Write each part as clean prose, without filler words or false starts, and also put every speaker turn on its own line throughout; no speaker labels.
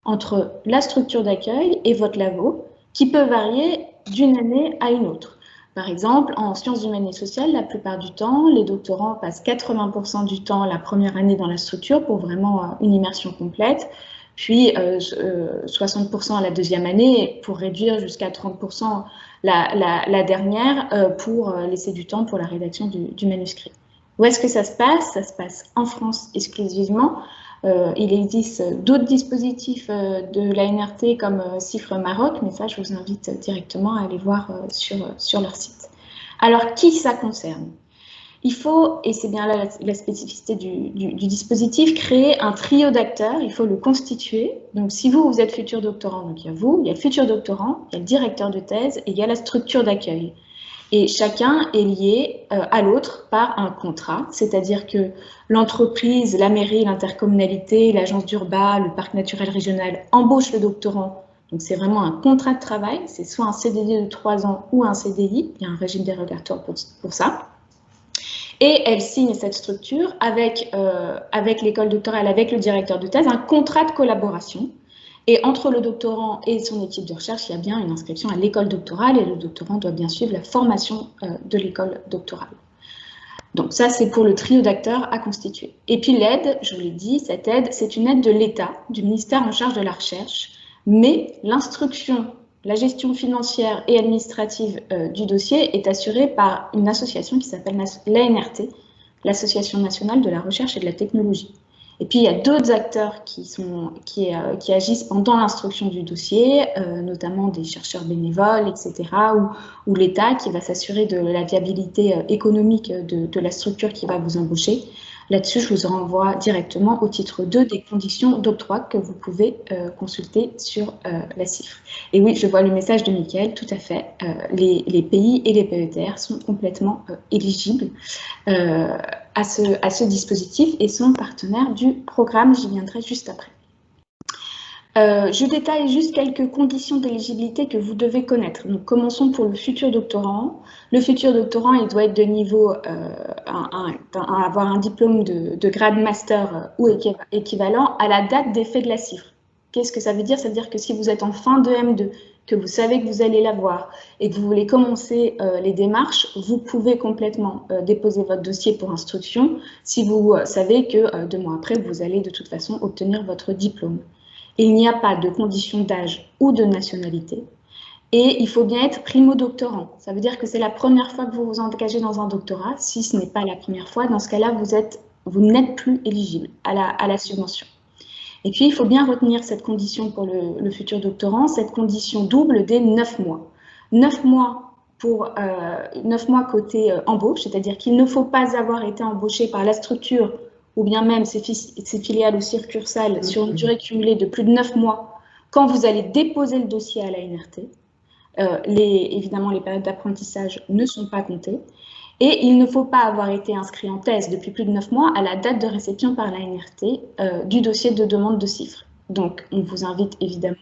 entre la structure d'accueil et votre labo, qui peut varier d'une année à une autre. Par exemple, en sciences humaines et sociales, la plupart du temps, les doctorants passent 80% du temps la première année dans la structure pour vraiment une immersion complète, puis 60% à la deuxième année pour réduire jusqu'à 30% la dernière pour laisser du temps pour la rédaction du manuscrit. Où est-ce que ça se passe? Ça se passe en France exclusivement. Il existe d'autres dispositifs de l'ANRT comme CIFRE Maroc, mais ça, je vous invite directement à aller voir sur leur site. Alors, qui ça concerne? Il faut, et c'est bien là la spécificité du dispositif, créer un trio d'acteurs, il faut le constituer. Donc, si vous êtes futur doctorant, donc il y a vous, il y a le futur doctorant, il y a le directeur de thèse et il y a la structure d'accueil. Et chacun est lié à l'autre par un contrat, c'est-à-dire que l'entreprise, la mairie, l'intercommunalité, l'agence d'urbain, le parc naturel régional embauchent le doctorant. Donc c'est vraiment un contrat de travail, c'est soit un CDD de 3 ans ou un CDI, il y a un régime dérogatoire pour ça. Et elle signe cette structure avec l'école doctorale, avec le directeur de thèse, un contrat de collaboration. Et entre le doctorant et son équipe de recherche, il y a bien une inscription à l'école doctorale et le doctorant doit bien suivre la formation de l'école doctorale. Donc ça, c'est pour le trio d'acteurs à constituer. Et puis l'aide, je vous l'ai dit, cette aide, c'est une aide de l'État, du ministère en charge de la recherche, mais l'instruction, la gestion financière et administrative du dossier est assurée par une association qui s'appelle l'ANRT, l'Association nationale de la recherche et de la technologie. Et puis, il y a d'autres acteurs qui agissent pendant l'instruction du dossier, notamment des chercheurs bénévoles, etc., ou l'État qui va s'assurer de la viabilité économique de la structure qui va vous embaucher. Là-dessus, je vous renvoie directement au titre 2 des conditions d'octroi que vous pouvez consulter sur la CIFRE. Et oui, je vois le message de Mickaël, tout à fait. Les pays et les PETR sont complètement éligibles à ce dispositif et sont partenaires du programme. J'y viendrai juste après. Je détaille juste quelques conditions d'éligibilité que vous devez connaître. Donc, commençons pour le futur doctorant. Le futur doctorant, il doit être de niveau, avoir un diplôme de grade master ou équivalent à la date d'effet de la CIFRE. Qu'est-ce que ça veut dire? Ça veut dire que si vous êtes en fin de M2, que vous savez que vous allez l'avoir et que vous voulez commencer les démarches, vous pouvez complètement déposer votre dossier pour instruction si vous savez que 2 mois après, vous allez de toute façon obtenir votre diplôme. Et il n'y a pas de condition d'âge ou de nationalité. Et il faut bien être primo-doctorant. Ça veut dire que c'est la première fois que vous vous engagez dans un doctorat. Si ce n'est pas la première fois, dans ce cas-là, vous n'êtes plus éligible à la subvention. Et puis, il faut bien retenir cette condition pour le futur doctorant, cette condition double des 9 mois. 9 mois côté embauche, c'est-à-dire qu'il ne faut pas avoir été embauché par la structure ou bien même ses filiales ou succursales sur une durée cumulée de plus de 9 mois quand vous allez déposer le dossier à l'ANRT. Évidemment, les périodes d'apprentissage ne sont pas comptées. Et il ne faut pas avoir été inscrit en thèse depuis plus de 9 mois à la date de réception par l'ANRT du dossier de demande de CIFRE. Donc, on vous invite évidemment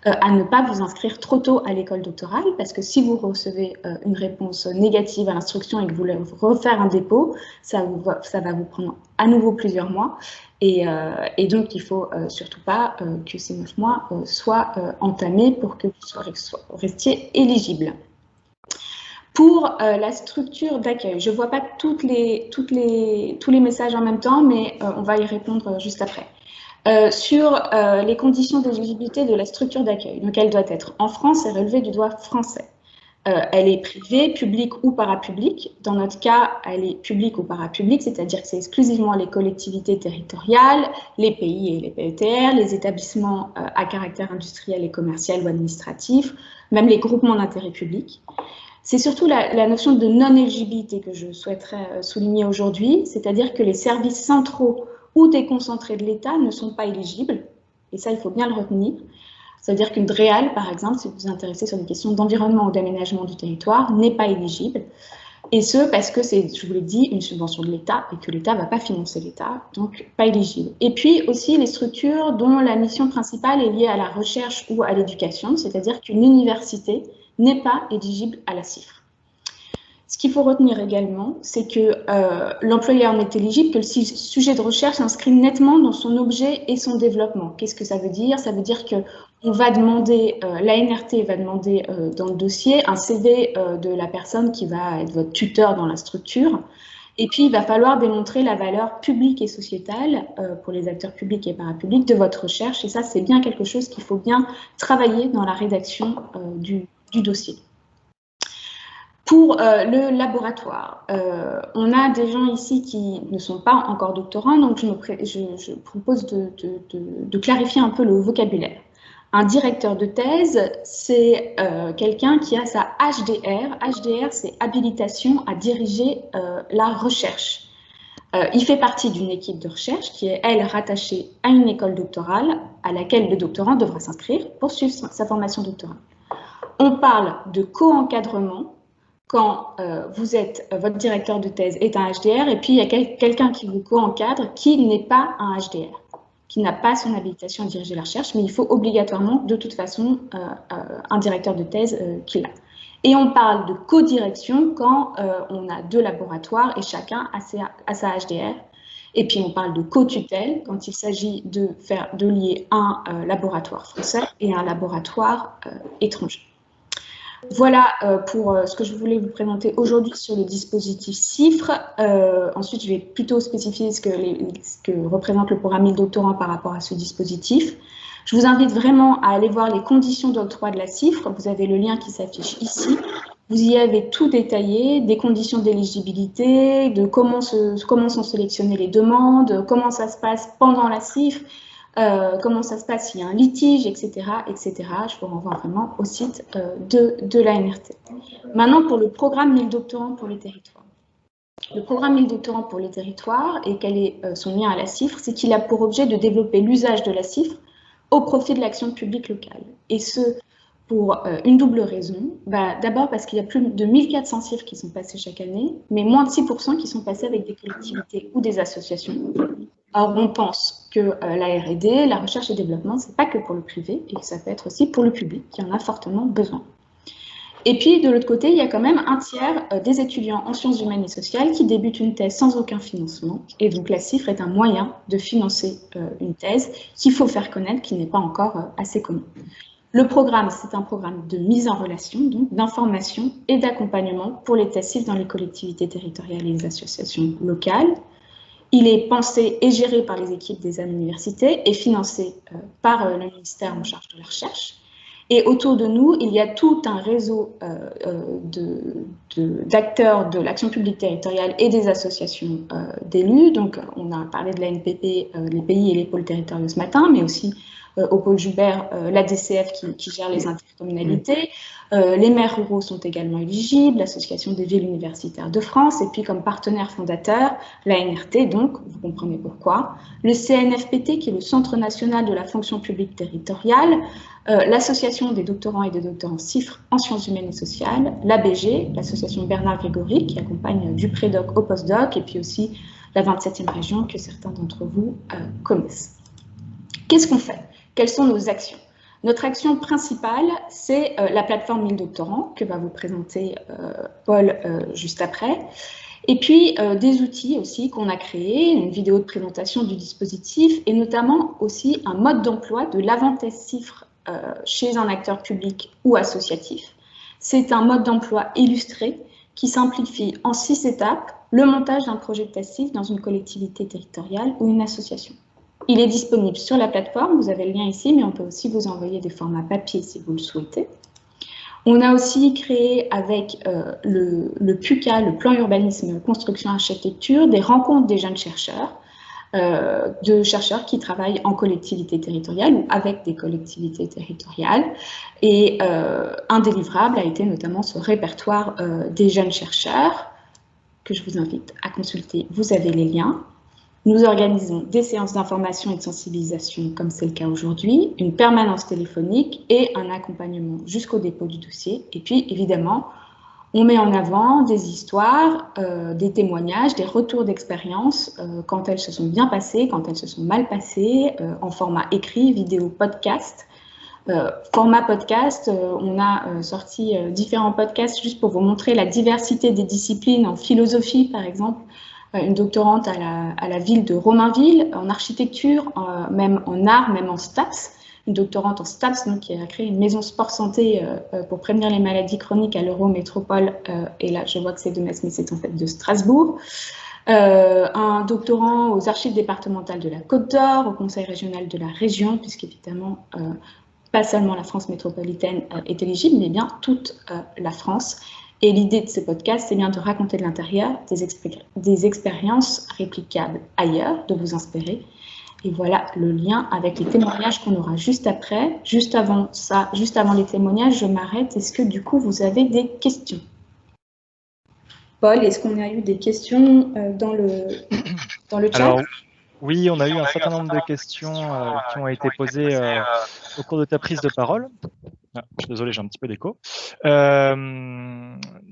à ne pas vous inscrire trop tôt à l'école doctorale, parce que si vous recevez une réponse négative à l'instruction et que vous voulez refaire un dépôt, ça va vous prendre à nouveau plusieurs mois. Et donc, il ne faut surtout pas que ces 9 mois soient entamés pour que vous restiez éligible. Pour la structure d'accueil, je ne vois pas tous les messages en même temps, mais on va y répondre juste après. Sur les conditions d'éligibilité de la structure d'accueil. Donc, elle doit être en France et relevée du droit français. Elle est privée, publique ou parapublique. Dans notre cas, elle est publique ou parapublique, c'est-à-dire que c'est exclusivement les collectivités territoriales, les pays et les PETR, les établissements à caractère industriel et commercial ou administratif, même les groupements d'intérêt public. C'est surtout la notion de non-éligibilité que je souhaiterais souligner aujourd'hui, c'est-à-dire que les services centraux ou déconcentrés de l'État ne sont pas éligibles, et ça, il faut bien le retenir. C'est-à-dire qu'une DREAL, par exemple, si vous vous intéressez sur des questions d'environnement ou d'aménagement du territoire, n'est pas éligible, et ce, parce que c'est, je vous l'ai dit, une subvention de l'État, et que l'État ne va pas financer l'État, donc pas éligible. Et puis aussi les structures dont la mission principale est liée à la recherche ou à l'éducation, c'est-à-dire qu'une université n'est pas éligible à la CIFRE. Ce qu'il faut retenir également, c'est que l'employeur n'est éligible que le sujet de recherche s'inscrit nettement dans son objet et son développement. Qu'est-ce que ça veut dire? Ça veut dire qu'on va demander, l'ANRT va demander dans le dossier un CV de la personne qui va être votre tuteur dans la structure. Et puis, il va falloir démontrer la valeur publique et sociétale pour les acteurs publics et parapublics de votre recherche. Et ça, c'est bien quelque chose qu'il faut bien travailler dans la rédaction du dossier. Pour le laboratoire, on a des gens ici qui ne sont pas encore doctorants, donc je propose de clarifier un peu le vocabulaire. Un directeur de thèse, c'est quelqu'un qui a sa HDR. HDR, c'est habilitation à diriger la recherche. Il fait partie d'une équipe de recherche qui est, elle, rattachée à une école doctorale à laquelle le doctorant devra s'inscrire pour suivre sa formation doctorale. On parle de co-encadrement quand votre directeur de thèse est un HDR et puis il y a quelqu'un qui vous co-encadre qui n'est pas un HDR, qui n'a pas son habilitation à diriger la recherche, mais il faut obligatoirement, de toute façon, un directeur de thèse qui l'a. Et on parle de co-direction quand on a 2 laboratoires et chacun a sa HDR. Et puis on parle de co-tutelle quand il s'agit de lier un laboratoire français et un laboratoire étranger. Voilà pour ce que je voulais vous présenter aujourd'hui sur le dispositif CIFRE. Ensuite, je vais plutôt spécifier ce que représente le programme 1000 doctorants par rapport à ce dispositif. Je vous invite vraiment à aller voir les conditions d'octroi de la CIFRE. Vous avez le lien qui s'affiche ici. Vous y avez tout détaillé, des conditions d'éligibilité, de comment sont sélectionnées les demandes, comment ça se passe pendant la CIFRE, comment ça se passe s'il y a un litige, etc., etc. Je vous renvoie vraiment au site de l'ANRT. Maintenant, pour le programme 1000 doctorants pour les territoires. Le programme 1000 doctorants pour les territoires, et quel est son lien à la CIFRE, c'est qu'il a pour objet de développer l'usage de la CIFRE au profit de l'action publique locale. Et ce, pour une double raison. D'abord parce qu'il y a plus de 1400 CIFRE qui sont passés chaque année, mais moins de 6% qui sont passés avec des collectivités ou des associations. Or, on pense que la R&D, la recherche et développement, ce n'est pas que pour le privé, et que ça peut être aussi pour le public, qui en a fortement besoin. Et puis, de l'autre côté, il y a quand même un tiers des étudiants en sciences humaines et sociales qui débutent une thèse sans aucun financement. Et donc, la CIFRE est un moyen de financer une thèse qu'il faut faire connaître, qui n'est pas encore assez commun. Le programme, c'est un programme de mise en relation, donc d'information et d'accompagnement pour les thèses CIFRE dans les collectivités territoriales et les associations locales. Il est pensé et géré par les équipes des universités et financé par le ministère en charge de la recherche. Et autour de nous, il y a tout un réseau d'acteurs de l'action publique territoriale et des associations d'élus. Donc, on a parlé de l'ANPP, les pays et les pôles territoriaux ce matin, mais aussi au pôle Joubert, la DCF qui gère les intercommunalités. Les maires ruraux sont également éligibles, l'Association des villes universitaires de France, et puis comme partenaire fondateur, l'ANRT, donc, vous comprenez pourquoi, le CNFPT, qui est le Centre national de la fonction publique territoriale, l'Association des doctorants et des doctorants CIFRE en sciences humaines et sociales, l'ABG, l'Association Bernard Grégory, qui accompagne du prédoc au postdoc, et puis aussi la 27e région que certains d'entre vous connaissent. Qu'est-ce qu'on fait? Quelles sont nos actions? Notre action principale, c'est la plateforme 1000 doctorants que va vous présenter Paul juste après. Et puis des outils aussi qu'on a créés, une vidéo de présentation du dispositif et notamment aussi un mode d'emploi de l'avant-thèse CIFRE chez un acteur public ou associatif. C'est un mode d'emploi illustré qui simplifie en 6 étapes le montage d'un projet de thèse CIFRE dans une collectivité territoriale ou une association. Il est disponible sur la plateforme, vous avez le lien ici, mais on peut aussi vous envoyer des formats papier si vous le souhaitez. On a aussi créé avec le PUCA, le plan urbanisme, construction, architecture, des rencontres des jeunes chercheurs, de chercheurs qui travaillent en collectivité territoriale ou avec des collectivités territoriales. Et un des livrables a été notamment ce répertoire des jeunes chercheurs que je vous invite à consulter. Vous avez les liens. Nous organisons des séances d'information et de sensibilisation, comme c'est le cas aujourd'hui, une permanence téléphonique et un accompagnement jusqu'au dépôt du dossier. Et puis, évidemment, on met en avant des histoires, des témoignages, des retours d'expérience, quand elles se sont bien passées, quand elles se sont mal passées, en format écrit, vidéo, podcast, Format podcast, on a sorti différents podcasts juste pour vous montrer la diversité des disciplines en philosophie, par exemple. Une doctorante à la ville de Romainville, en architecture, même en art, même en STAPS. Une doctorante en STAPS donc, qui a créé une maison sport santé pour prévenir les maladies chroniques à l'Eurométropole. Et là, je vois que c'est de Metz, mais c'est en fait de Strasbourg. Un doctorant aux archives départementales de la Côte d'Or, au conseil régional de la région, puisqu'évidemment, pas seulement la France métropolitaine est éligible, mais bien toute la France. Et l'idée de ces podcasts, c'est bien de raconter de l'intérieur des expériences réplicables ailleurs, de vous inspirer. Et voilà le lien avec les témoignages qu'on aura juste après. Juste avant ça, juste avant les témoignages, je m'arrête. Est-ce que du coup, vous avez des questions? Paul, est-ce qu'on a eu des questions dans le chat?
Alors, oui, on a eu un certain nombre de questions qui ont été posées au cours de ta prise de parole. Ah, je suis désolé, j'ai un petit peu d'écho.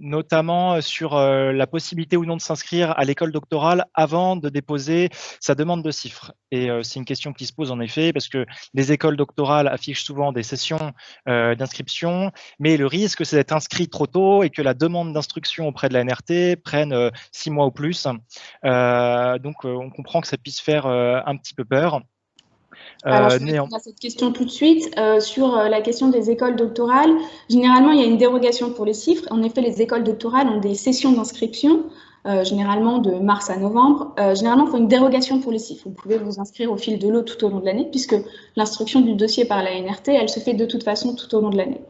Notamment sur la possibilité ou non de s'inscrire à l'école doctorale avant de déposer sa demande de CIFRE. Et c'est une question qui se pose en effet, parce que les écoles doctorales affichent souvent des sessions d'inscription, mais le risque, c'est d'être inscrit trop tôt et que la demande d'instruction auprès de la NRT prenne 6 mois ou plus. Donc, on comprend que ça puisse faire un petit peu peur.
Alors, je vais répondre à cette question tout de suite. Sur la question des écoles doctorales, généralement, il y a une dérogation pour les CIFRE. En effet, les écoles doctorales ont des sessions d'inscription, généralement de mars à novembre. Généralement, il faut une dérogation pour les CIFRE. Vous pouvez vous inscrire au fil de l'eau tout au long de l'année, puisque l'instruction du dossier par la NRT, elle se fait de toute façon tout au long de l'année.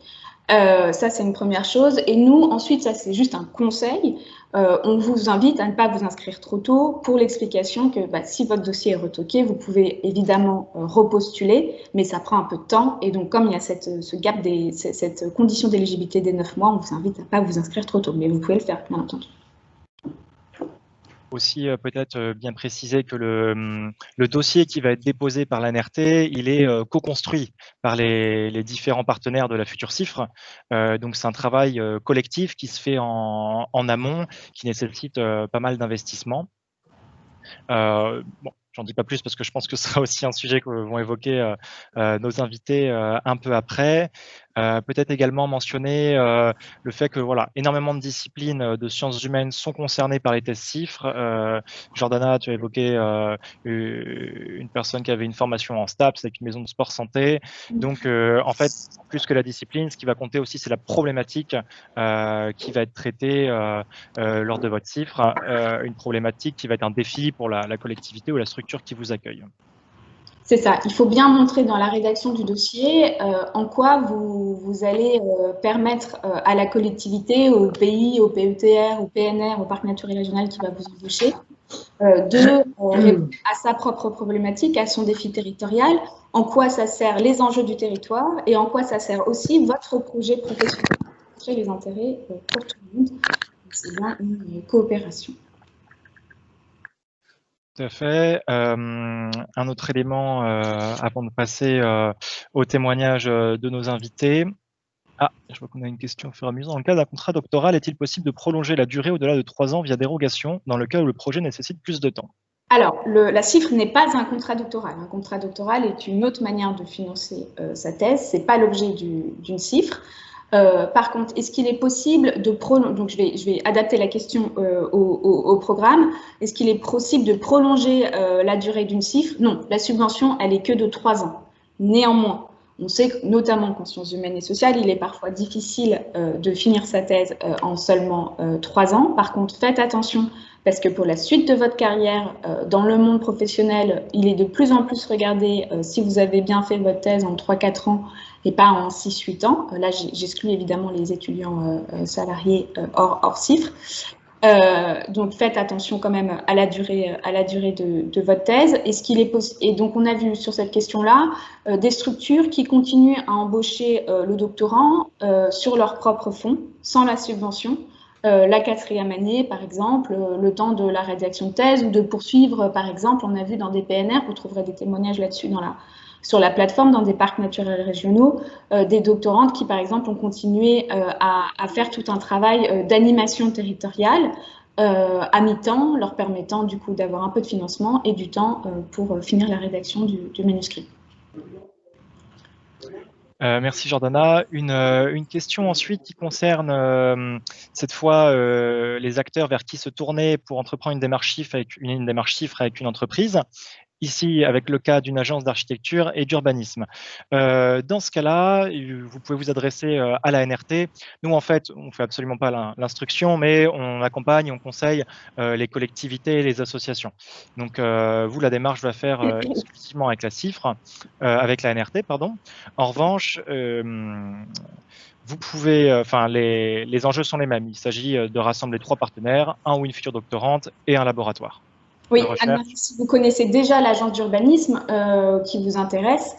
Ça, c'est une première chose. Et nous, ensuite, ça, c'est juste un conseil. On vous invite à ne pas vous inscrire trop tôt pour l'explication que si votre dossier est retoqué, vous pouvez évidemment repostuler, mais ça prend un peu de temps. Et donc, comme il y a ce gap, cette condition d'éligibilité des 9 mois, on vous invite à ne pas vous inscrire trop tôt. Mais vous pouvez le faire, bien entendu.
Aussi peut-être bien préciser que le dossier qui va être déposé par l'ANRT, il est co-construit par les différents partenaires de la future CIFRE. Donc c'est un travail collectif qui se fait en amont, qui nécessite pas mal d'investissements. Bon, j'en dis pas plus parce que je pense que ce sera aussi un sujet que vont évoquer nos invités un peu après. Peut-être également mentionner le fait que voilà, énormément de disciplines de sciences humaines sont concernées par les tests CIFRE. Jordana, tu as évoqué une personne qui avait une formation en STAPS avec une maison de sport santé. Donc, en fait, plus que la discipline, ce qui va compter aussi, c'est la problématique qui va être traitée lors de votre CIFRE, une problématique qui va être un défi pour la collectivité ou la structure qui vous accueille.
C'est ça, il faut bien montrer dans la rédaction du dossier en quoi vous allez permettre à la collectivité, au pays, au PETR, au PNR, au parc naturel régional qui va vous embaucher, de répondre à sa propre problématique, à son défi territorial, en quoi ça sert les enjeux du territoire et en quoi ça sert aussi votre projet professionnel, les intérêts pour tout le monde. C'est bien une coopération.
Tout à fait. Un autre élément avant de passer au témoignage de nos invités. Ah, je vois qu'on a une question au fur et à mesure. Dans le cas d'un contrat doctoral, est-il possible de prolonger la durée au-delà de 3 ans via dérogation dans le cas où le projet nécessite plus de temps?
Alors, la CIFRE n'est pas un contrat doctoral. Un contrat doctoral est une autre manière de financer sa thèse. Ce n'est pas l'objet d'une CIFRE. Par contre, est-ce qu'il est possible de prolonger, donc je vais adapter la question au programme, est-ce qu'il est possible de prolonger la durée d'une CIFRE? Non, la subvention, elle est que de 3 ans. Néanmoins, on sait que, notamment qu'en sciences humaines et sociales, il est parfois difficile de finir sa thèse en seulement 3 ans. Par contre, faites attention parce que pour la suite de votre carrière dans le monde professionnel, il est de plus en plus regardé si vous avez bien fait votre thèse en 3-4 ans et pas en 6-8 ans. Là, j'exclus évidemment les étudiants salariés hors CIFRE. Donc, faites attention quand même à la durée de votre thèse. Et donc, on a vu sur cette question-là des structures qui continuent à embaucher le doctorant sur leurs propres fonds, sans la subvention. La 4e année, par exemple, le temps de la rédaction de thèse ou de poursuivre, par exemple, on a vu dans des PNR, vous trouverez des témoignages là-dessus sur la plateforme, dans des parcs naturels régionaux, des doctorantes qui, par exemple, ont continué à faire tout un travail d'animation territoriale à mi-temps, leur permettant du coup d'avoir un peu de financement et du temps pour finir la rédaction du manuscrit.
Merci Jordana. Une question ensuite qui concerne cette fois les acteurs vers qui se tourner pour entreprendre une démarche chiffre avec une entreprise. Ici, avec le cas d'une agence d'architecture et d'urbanisme. Dans ce cas-là, vous pouvez vous adresser à la NRT. Nous, en fait, on ne fait absolument pas l'instruction, mais on accompagne, on conseille les collectivités et les associations. Donc, vous, la démarche va faire exclusivement avec la CIFRE, avec la NRT, pardon. En revanche, vous pouvez, les enjeux sont les mêmes. Il s'agit de rassembler 3 partenaires, un ou une future doctorante et un laboratoire.
Oui, Anne, si vous connaissez déjà l'agence d'urbanisme qui vous intéresse,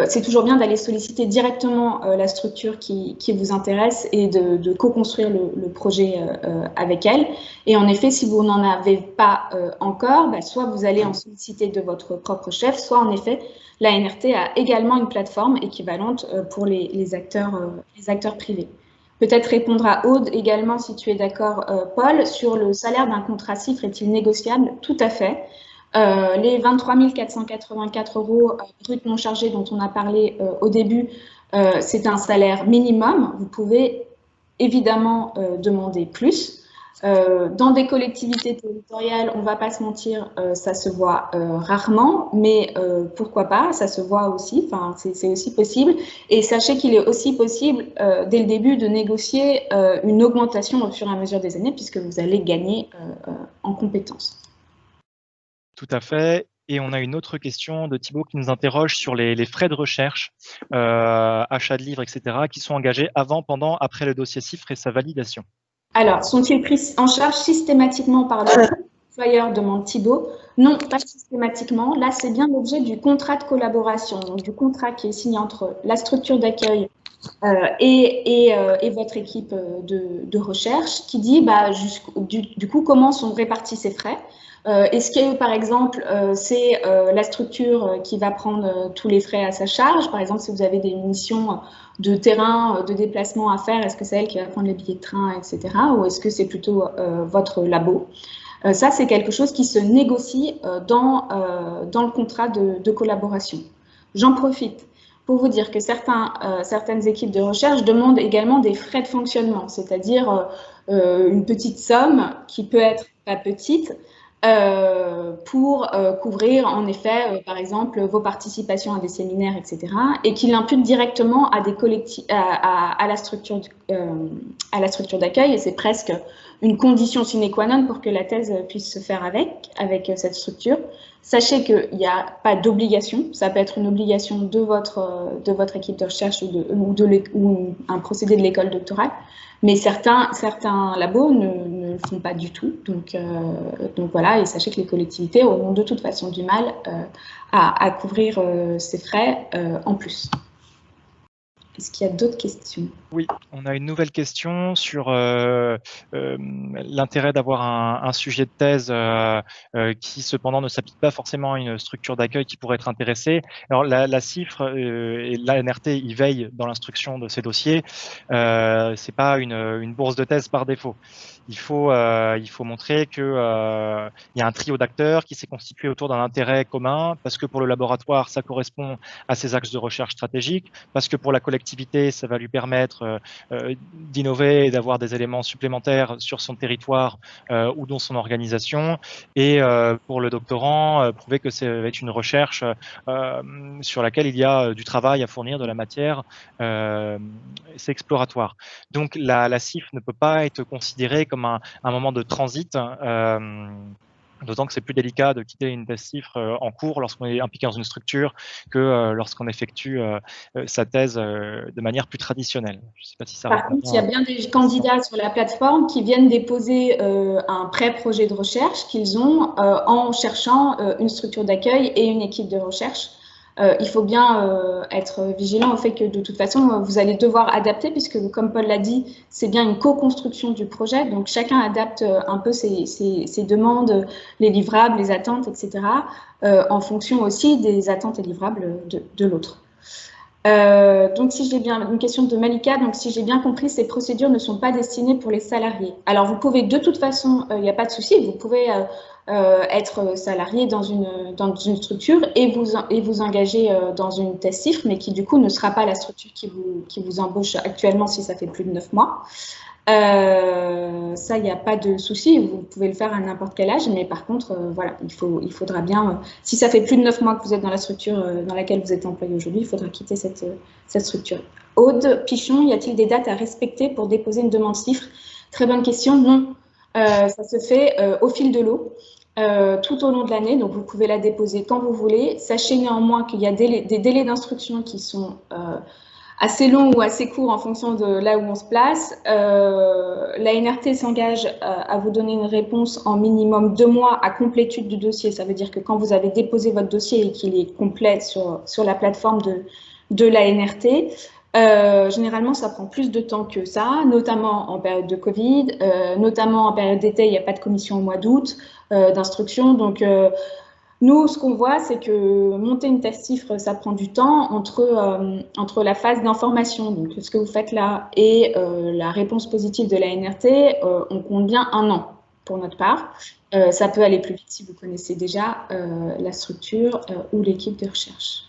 c'est toujours bien d'aller solliciter directement la structure qui vous intéresse et de co-construire le projet avec elle. Et en effet, si vous n'en avez pas encore, soit vous allez en solliciter de votre propre chef, soit en effet, la NRT a également une plateforme équivalente pour les acteurs privés. Peut-être répondre à Aude également, si tu es d'accord, Paul, sur le salaire d'un contrat CIFRE est-il négociable? Tout à fait. Les 23 484 € brut non chargés dont on a parlé au début, c'est un salaire minimum. Vous pouvez évidemment demander plus. Dans des collectivités territoriales, on ne va pas se mentir, ça se voit rarement, mais pourquoi pas, ça se voit aussi, c'est aussi possible. Et sachez qu'il est aussi possible, dès le début, de négocier une augmentation au fur et à mesure des années, puisque vous allez gagner en compétences.
Tout à fait. Et on a une autre question de Thibaut qui nous interroge sur les frais de recherche, achat de livres, etc., qui sont engagés avant, pendant, après le dossier CIFRE et sa validation. Alors,
sont-ils pris en charge systématiquement par l'employeur, demande Thibaut? Non, pas systématiquement. Là, c'est bien l'objet du contrat de collaboration, donc du contrat qui est signé entre la structure d'accueil et votre équipe de recherche, qui dit du coup comment sont répartis ces frais. Est-ce que, par exemple, c'est la structure qui va prendre tous les frais à sa charge? Par exemple, si vous avez des missions de terrain, de déplacement à faire, est-ce que c'est elle qui va prendre les billets de train, etc. Ou est-ce que c'est plutôt votre labo? Ça, c'est quelque chose qui se négocie dans le contrat de collaboration. J'en profite pour vous dire que certaines équipes de recherche demandent également des frais de fonctionnement, c'est-à-dire une petite somme qui peut être pas petite, pour couvrir en effet, par exemple, vos participations à des séminaires, etc., et qui l'imputent directement à des à la structure d'accueil, et c'est presque une condition sine qua non pour que la thèse puisse se faire avec cette structure. Sachez qu'il n'y a pas d'obligation, ça peut être une obligation de votre équipe de recherche ou un procédé de l'école doctorale, mais certains labos ne le font pas du tout. Donc voilà, et sachez que les collectivités auront de toute façon du mal à couvrir ces frais en plus. Est-ce qu'il y a d'autres questions?
Oui, on a une nouvelle question sur l'intérêt d'avoir un sujet de thèse qui cependant ne s'applique pas forcément à une structure d'accueil qui pourrait être intéressée. Alors la CIFRE et la NRT y veillent dans l'instruction de ces dossiers. C'est pas une bourse de thèse par défaut. Il faut montrer qu'il y a un trio d'acteurs qui s'est constitué autour d'un intérêt commun, parce que pour le laboratoire, ça correspond à ses axes de recherche stratégiques, parce que pour la collectivité, ça va lui permettre d'innover et d'avoir des éléments supplémentaires sur son territoire ou dans son organisation, et pour le doctorant, prouver que ça va être une recherche sur laquelle il y a du travail à fournir, de la matière, c'est exploratoire. Donc la CIF ne peut pas être considérée comme un moment de transit, d'autant que c'est plus délicat de quitter une thèse CIFRE en cours lorsqu'on est impliqué dans une structure que lorsqu'on effectue sa thèse de manière plus traditionnelle. Je sais pas si ça
Par contre, il y a bien des candidats sur la plateforme qui viennent déposer un pré-projet de recherche qu'ils ont en cherchant une structure d'accueil et une équipe de recherche. Il faut bien être vigilant au fait que de toute façon, vous allez devoir adapter, puisque comme Paul l'a dit, c'est bien une co-construction du projet. Donc chacun adapte un peu ses demandes, les livrables, les attentes, etc., en fonction aussi des attentes et livrables de l'autre. Donc, si j'ai bien une question de Malika, donc si j'ai bien compris, ces procédures ne sont pas destinées pour les salariés. Alors, vous pouvez de toute façon, il n'y a pas de souci, vous pouvez être salarié dans une structure et vous engager dans une TES-CIFRE, mais qui du coup ne sera pas la structure qui vous embauche actuellement si ça fait plus de 9 mois. Ça, il n'y a pas de souci, vous pouvez le faire à n'importe quel âge, mais par contre, voilà, il faudra bien, si ça fait plus de 9 mois que vous êtes dans la structure dans laquelle vous êtes employé aujourd'hui, il faudra quitter cette structure. Aude Pichon, y a-t-il des dates à respecter pour déposer une demande CIFRE? Très bonne question, non. Ça se fait au fil de l'eau, tout au long de l'année, donc vous pouvez la déposer quand vous voulez. Sachez néanmoins qu'il y a des délais d'instruction qui sont assez long ou assez court en fonction de là où on se place. La NRT s'engage à vous donner une réponse en minimum 2 mois à complétude du dossier. Ça veut dire que quand vous avez déposé votre dossier et qu'il est complet sur la plateforme de la NRT, généralement, ça prend plus de temps que ça, notamment en période de Covid, notamment en période d'été, il n'y a pas de commission au mois d'août d'instruction. Donc, nous, ce qu'on voit, c'est que monter une TES-CIFRE, ça prend du temps entre la phase d'information, donc ce que vous faites là, et la réponse positive de la NRT, on compte bien 1 an pour notre part. Ça peut aller plus vite si vous connaissez déjà la structure ou l'équipe de recherche.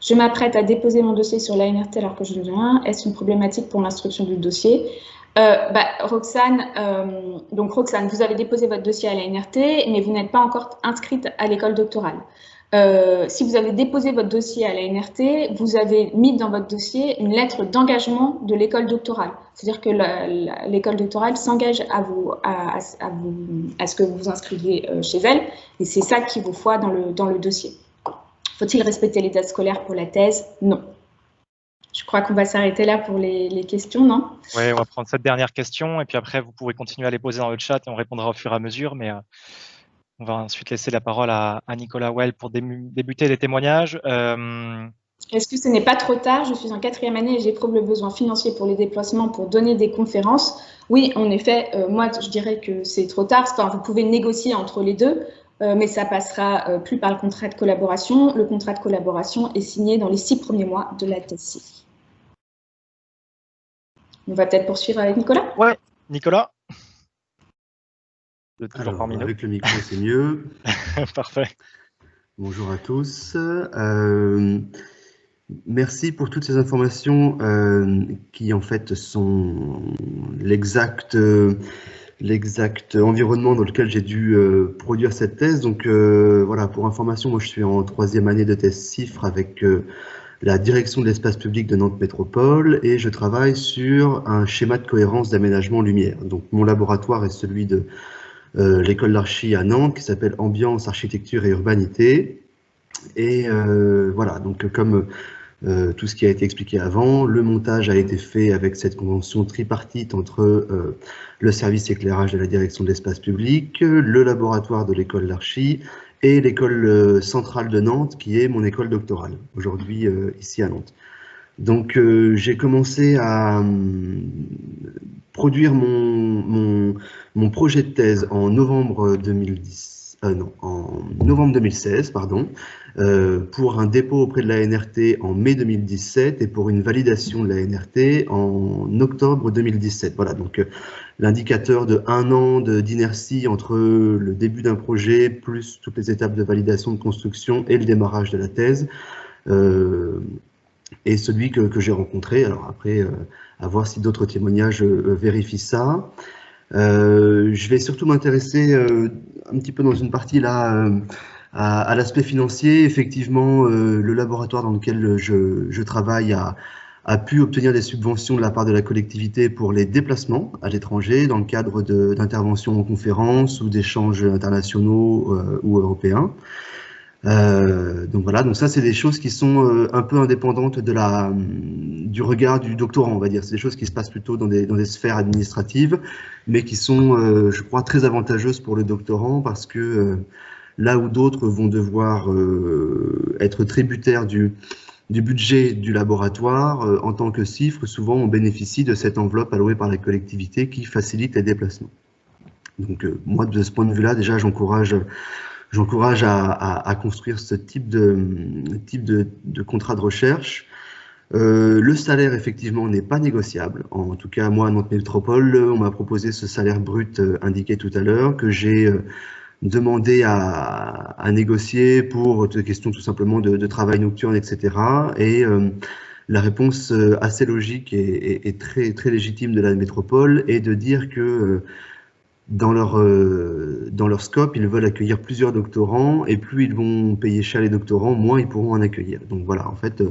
Je m'apprête à déposer mon dossier sur la NRT alors que je ne viens. Est-ce une problématique pour l'instruction du dossier? Roxane, Roxane, vous avez déposé votre dossier à la NRT, mais vous n'êtes pas encore inscrite à l'école doctorale. Si vous avez déposé votre dossier à la NRT, vous avez mis dans votre dossier une lettre d'engagement de l'école doctorale. C'est-à-dire que l'école doctorale s'engage à ce que vous vous inscriviez chez elle, et c'est ça qu'il vous faut dans le dossier. Faut-il respecter les dates scolaires pour la thèse? Non. Je crois qu'on va s'arrêter là pour les questions, non?
Oui, on va prendre cette dernière question et puis après, vous pourrez continuer à les poser dans le chat et on répondra au fur et à mesure. Mais on va ensuite laisser la parole à Nicolas Well pour débuter les témoignages.
Est-ce que ce n'est pas trop tard? Je suis en 4e année et j'éprouve le besoin financier pour les déplacements pour donner des conférences. Oui, en effet, moi, je dirais que c'est trop tard. Enfin, vous pouvez négocier entre les deux, mais ça passera plus par le contrat de collaboration. Le contrat de collaboration est signé dans les 6 premiers mois de la thèse. On va peut-être poursuivre avec Nicolas.
Ouais, Nicolas.
Alors, avec le micro, c'est mieux.
Parfait.
Bonjour à tous. Merci pour toutes ces informations qui, en fait, sont l'exact environnement dans lequel j'ai dû produire cette thèse. Donc, voilà, pour information, moi, je suis en 3e année de thèse CIFRE avec la direction de l'espace public de Nantes Métropole et je travaille sur un schéma de cohérence d'aménagement lumière. Donc, mon laboratoire est celui de l'école d'archi à Nantes qui s'appelle Ambiance, Architecture et Urbanité. Et voilà, donc comme tout ce qui a été expliqué avant, le montage a été fait avec cette convention tripartite entre le service éclairage de la direction de l'espace public, le laboratoire de l'école d'archi et l'école centrale de Nantes qui est mon école doctorale, aujourd'hui ici à Nantes. Donc j'ai commencé à produire mon projet de thèse en novembre 2016, pardon, pour un dépôt auprès de la NRT en mai 2017 et pour une validation de la NRT en octobre 2017. Voilà, donc l'indicateur de 1 an d'inertie entre le début d'un projet plus toutes les étapes de validation de construction et le démarrage de la thèse. Et celui que j'ai rencontré, alors après, à voir si d'autres témoignages vérifient ça. Je vais surtout m'intéresser un petit peu dans une partie là à l'aspect financier. Effectivement, le laboratoire dans lequel je travaille a pu obtenir des subventions de la part de la collectivité pour les déplacements à l'étranger dans le cadre d'interventions en conférences ou d'échanges internationaux ou européens. Donc voilà, donc ça c'est des choses qui sont un peu indépendantes du regard du doctorant, on va dire. C'est des choses qui se passent plutôt dans des sphères administratives, mais qui sont, je crois, très avantageuses pour le doctorant parce que là où d'autres vont devoir être tributaires du budget du laboratoire, en tant que CIFRE, souvent on bénéficie de cette enveloppe allouée par la collectivité qui facilite les déplacements. Donc moi, de ce point de vue-là, déjà, j'encourage à construire ce type de contrat de recherche. Le salaire, effectivement, n'est pas négociable. En tout cas, moi, à Nantes Métropole, on m'a proposé ce salaire brut indiqué tout à l'heure, que j'ai demandé à négocier pour des questions tout simplement de travail nocturne, etc. Et la réponse assez logique et très, très légitime de la métropole est de dire que dans leur scope, ils veulent accueillir plusieurs doctorants, et plus ils vont payer cher les doctorants, moins ils pourront en accueillir. Donc voilà, en fait,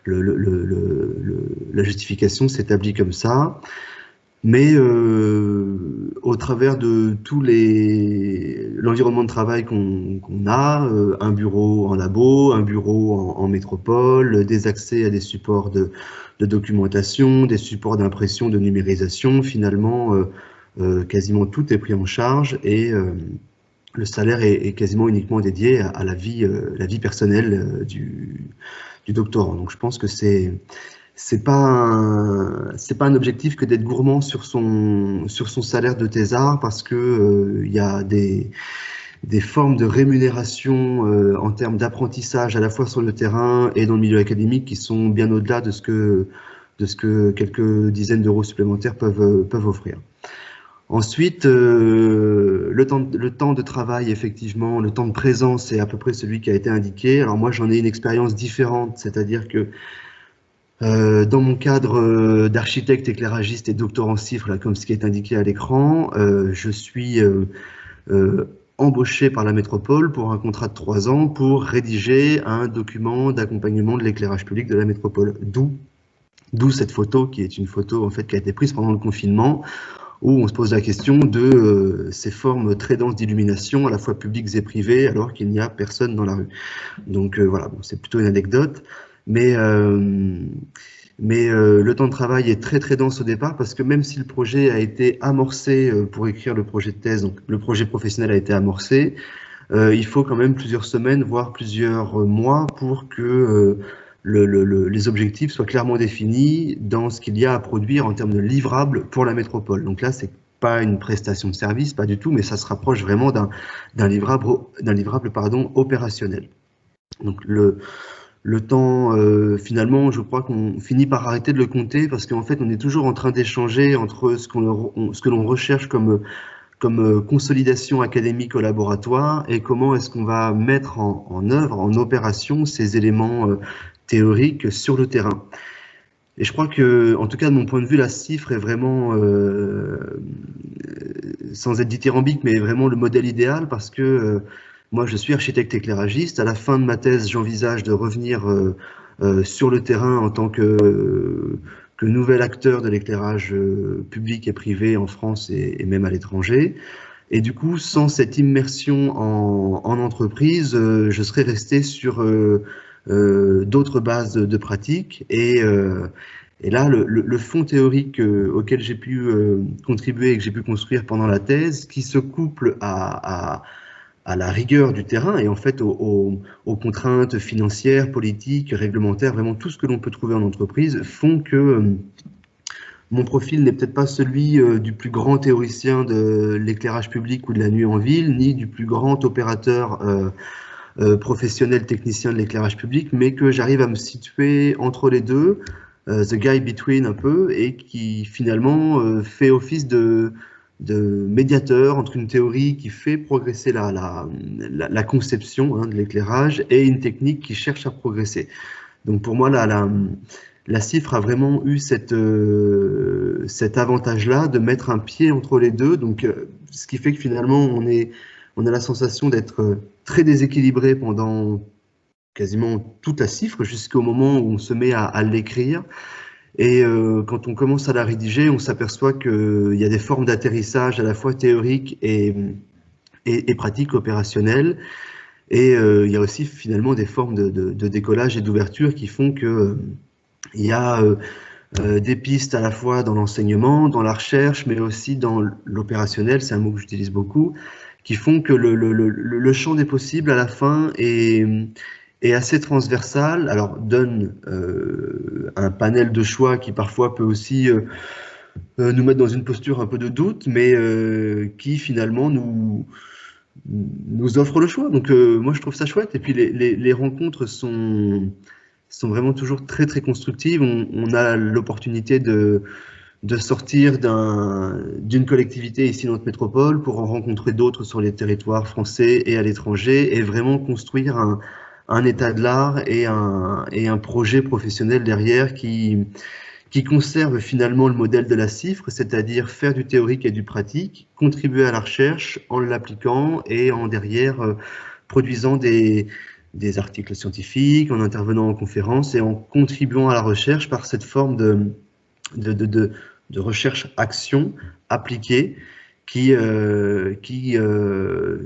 la justification s'établit comme ça. Mais au travers de tout l'environnement de travail qu'on a, un bureau en labo, un bureau en métropole, des accès à des supports de documentation, des supports d'impression, de numérisation, finalement, quasiment tout est pris en charge, et le salaire est quasiment uniquement dédié à la vie personnelle du doctorant. Donc je pense que c'est pas un objectif que d'être gourmand sur son salaire de thésard, parce que il y a des formes de rémunération en termes d'apprentissage à la fois sur le terrain et dans le milieu académique qui sont bien au-delà de ce que quelques dizaines d'euros supplémentaires peuvent offrir. Ensuite, le temps de travail, effectivement, le temps de présence est à peu près celui qui a été indiqué. Alors moi, j'en ai une expérience différente, c'est-à-dire que dans mon cadre d'architecte, éclairagiste et doctorant CIFRE, là, comme ce qui est indiqué à l'écran, je suis embauché par la métropole pour un contrat de 3 ans pour rédiger un document d'accompagnement de l'éclairage public de la métropole. D'où cette photo, qui est une photo en fait qui a été prise pendant le confinement, où on se pose la question de ces formes très denses d'illumination, à la fois publiques et privées, alors qu'il n'y a personne dans la rue. Donc voilà, bon, c'est plutôt une anecdote, mais le temps de travail est très très dense au départ, parce que même si le projet a été amorcé pour écrire le projet de thèse, donc le projet professionnel a été amorcé, il faut quand même plusieurs semaines, voire plusieurs mois pour que les objectifs soient clairement définis dans ce qu'il y a à produire en termes de livrables pour la métropole. Donc là, c'est pas une prestation de service, pas du tout, mais ça se rapproche vraiment d'un livrable opérationnel. Donc le temps, finalement, je crois qu'on finit par arrêter de le compter, parce qu'en fait, on est toujours en train d'échanger entre ce que l'on recherche comme consolidation académique au laboratoire, et comment est-ce qu'on va mettre en œuvre, en opération, ces éléments théoriques sur le terrain. Et je crois que, en tout cas de mon point de vue, la CIFRE est vraiment, sans être dithyrambique, mais vraiment le modèle idéal, parce que moi je suis architecte éclairagiste. À la fin de ma thèse, j'envisage de revenir sur le terrain en tant que nouvel acteur de l'éclairage public et privé en France et même à l'étranger. Et du coup, sans cette immersion en entreprise, je serais resté sur d'autres bases de pratique. Et là, le fond théorique auquel j'ai pu contribuer et que j'ai pu construire pendant la thèse, qui se couple à la rigueur du terrain et en fait aux contraintes financières, politiques, réglementaires, vraiment tout ce que l'on peut trouver en entreprise, font que mon profil n'est peut-être pas celui du plus grand théoricien de l'éclairage public ou de la nuit en ville, ni du plus grand opérateur professionnel technicien de l'éclairage public, mais que j'arrive à me situer entre les deux, the guy between un peu, et qui finalement fait office de médiateur entre une théorie qui fait progresser la conception de l'éclairage et une technique qui cherche à progresser. Donc pour moi, la CIFRE a vraiment eu cet avantage-là de mettre un pied entre les deux, donc ce qui fait que finalement on a la sensation d'être très déséquilibré pendant quasiment toute la CIFRE, jusqu'au moment où on se met à l'écrire. Et quand on commence à la rédiger, on s'aperçoit qu'il y a des formes d'atterrissage à la fois théoriques et pratiques opérationnelles. Et il y a aussi finalement des formes de décollage et d'ouverture qui font que il y a des pistes à la fois dans l'enseignement, dans la recherche, mais aussi dans l'opérationnel, c'est un mot que j'utilise beaucoup, qui font que le champ des possibles à la fin est assez transversal, alors donne un panel de choix qui parfois peut aussi nous mettre dans une posture un peu de doute, mais qui finalement nous offre le choix. Donc moi je trouve ça chouette, et puis les rencontres sont sont vraiment toujours très, très constructives. On a l'opportunité de sortir d'une collectivité ici dans notre métropole pour en rencontrer d'autres sur les territoires français et à l'étranger et vraiment construire un état de l'art et un projet professionnel derrière qui conserve finalement le modèle de la CIFRE, c'est-à-dire faire du théorique et du pratique, contribuer à la recherche en l'appliquant et en derrière produisant des articles scientifiques, en intervenant en conférences et en contribuant à la recherche par cette forme de recherche-action appliquée qui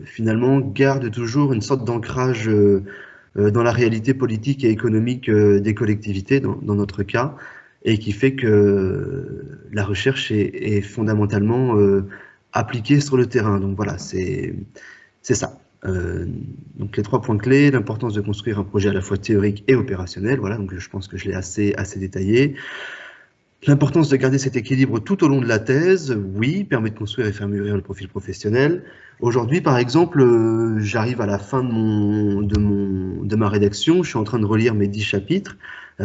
finalement garde toujours une sorte d'ancrage dans la réalité politique et économique des collectivités, dans notre cas, et qui fait que la recherche est fondamentalement appliquée sur le terrain. Donc voilà, c'est ça. Donc les 3 points clés, l'importance de construire un projet à la fois théorique et opérationnel, voilà, donc je pense que je l'ai assez détaillé. L'importance de garder cet équilibre tout au long de la thèse, oui, permet de construire et faire mûrir le profil professionnel. Aujourd'hui, par exemple, j'arrive à la fin de ma rédaction, je suis en train de relire mes 10 chapitres.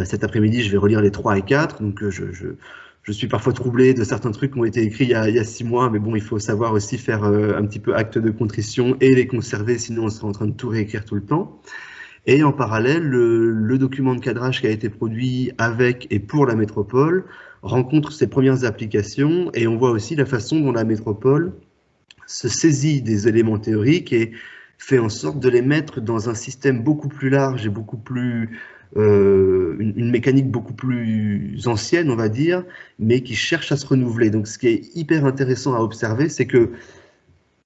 Cet après-midi, je vais relire les 3 et 4, donc je suis parfois troublé de certains trucs qui ont été écrits il y a 6 mois, mais bon, il faut savoir aussi faire un petit peu acte de contrition et les conserver, sinon on sera en train de tout réécrire tout le temps. Et en parallèle, le document de cadrage qui a été produit avec et pour la métropole rencontre ses premières applications et on voit aussi la façon dont la métropole se saisit des éléments théoriques et fait en sorte de les mettre dans un système beaucoup plus large et beaucoup plus une mécanique beaucoup plus ancienne, on va dire, mais qui cherche à se renouveler. Donc ce qui est hyper intéressant à observer, c'est que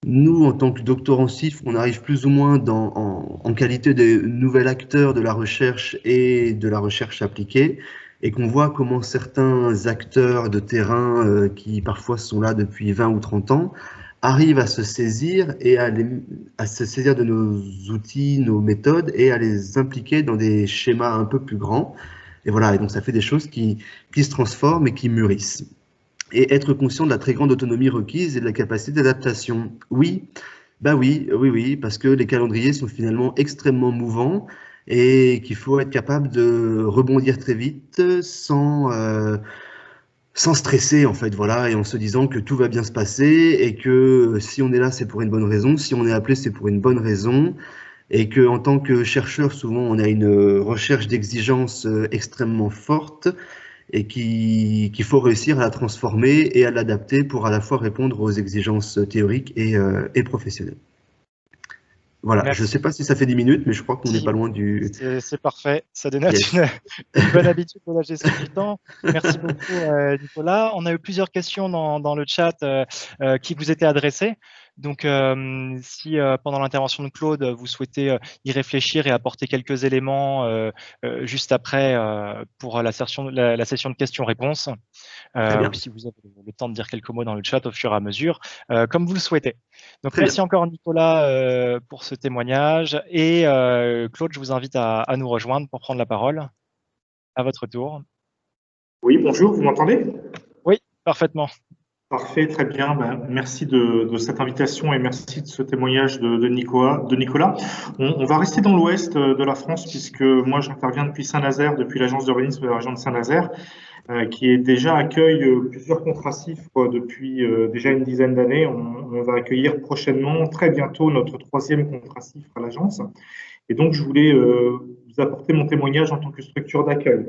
nous, en tant que doctorants CIFRE, on arrive plus ou moins en qualité de nouvel acteur de la recherche et de la recherche appliquée, et qu'on voit comment certains acteurs de terrain qui parfois sont là depuis 20 ou 30 ans arrivent à se saisir et à se saisir de nos outils, nos méthodes et à les impliquer dans des schémas un peu plus grands. Et voilà, et donc ça fait des choses qui se transforment et qui mûrissent. Et être conscient de la très grande autonomie requise et de la capacité d'adaptation. Oui, bah oui, parce que les calendriers sont finalement extrêmement mouvants et qu'il faut être capable de rebondir très vite sans stresser en fait, voilà, et en se disant que tout va bien se passer et que si on est là, c'est pour une bonne raison, si on est appelé, c'est pour une bonne raison, et que en tant que chercheur, souvent, on a une recherche d'exigence extrêmement forte et qu'il faut réussir à la transformer et à l'adapter pour à la fois répondre aux exigences théoriques et professionnelles. Voilà,
Merci.
je ne sais pas si ça fait 10 minutes, mais je crois qu'on n'est pas loin du…
C'est parfait, ça dénote une bonne habitude de la gestion du temps. Merci beaucoup Nicolas. On a eu plusieurs questions dans le chat qui vous étaient adressées. Donc, si pendant l'intervention de Claude, vous souhaitez y réfléchir et apporter quelques éléments juste après pour la session de questions-réponses, ou si vous avez le temps de dire quelques mots dans le chat au fur et à mesure, comme vous le souhaitez. Donc, merci encore Nicolas pour ce témoignage. Et Claude, je vous invite à nous rejoindre pour prendre la parole. À votre tour.
Oui, bonjour, vous m'entendez?
Oui, parfaitement.
Parfait, très bien. Ben, merci de cette invitation et merci de ce témoignage de Nicolas. On va rester dans l'ouest de la France puisque moi j'interviens depuis Saint-Nazaire, depuis l'agence d'urbanisme de la région de Saint-Nazaire, qui est déjà accueille plusieurs contrats CIFRE depuis déjà une dizaine d'années. On va accueillir prochainement, très bientôt, notre 3e contrat CIFRE à l'agence. Et donc je voulais vous apporter mon témoignage en tant que structure d'accueil.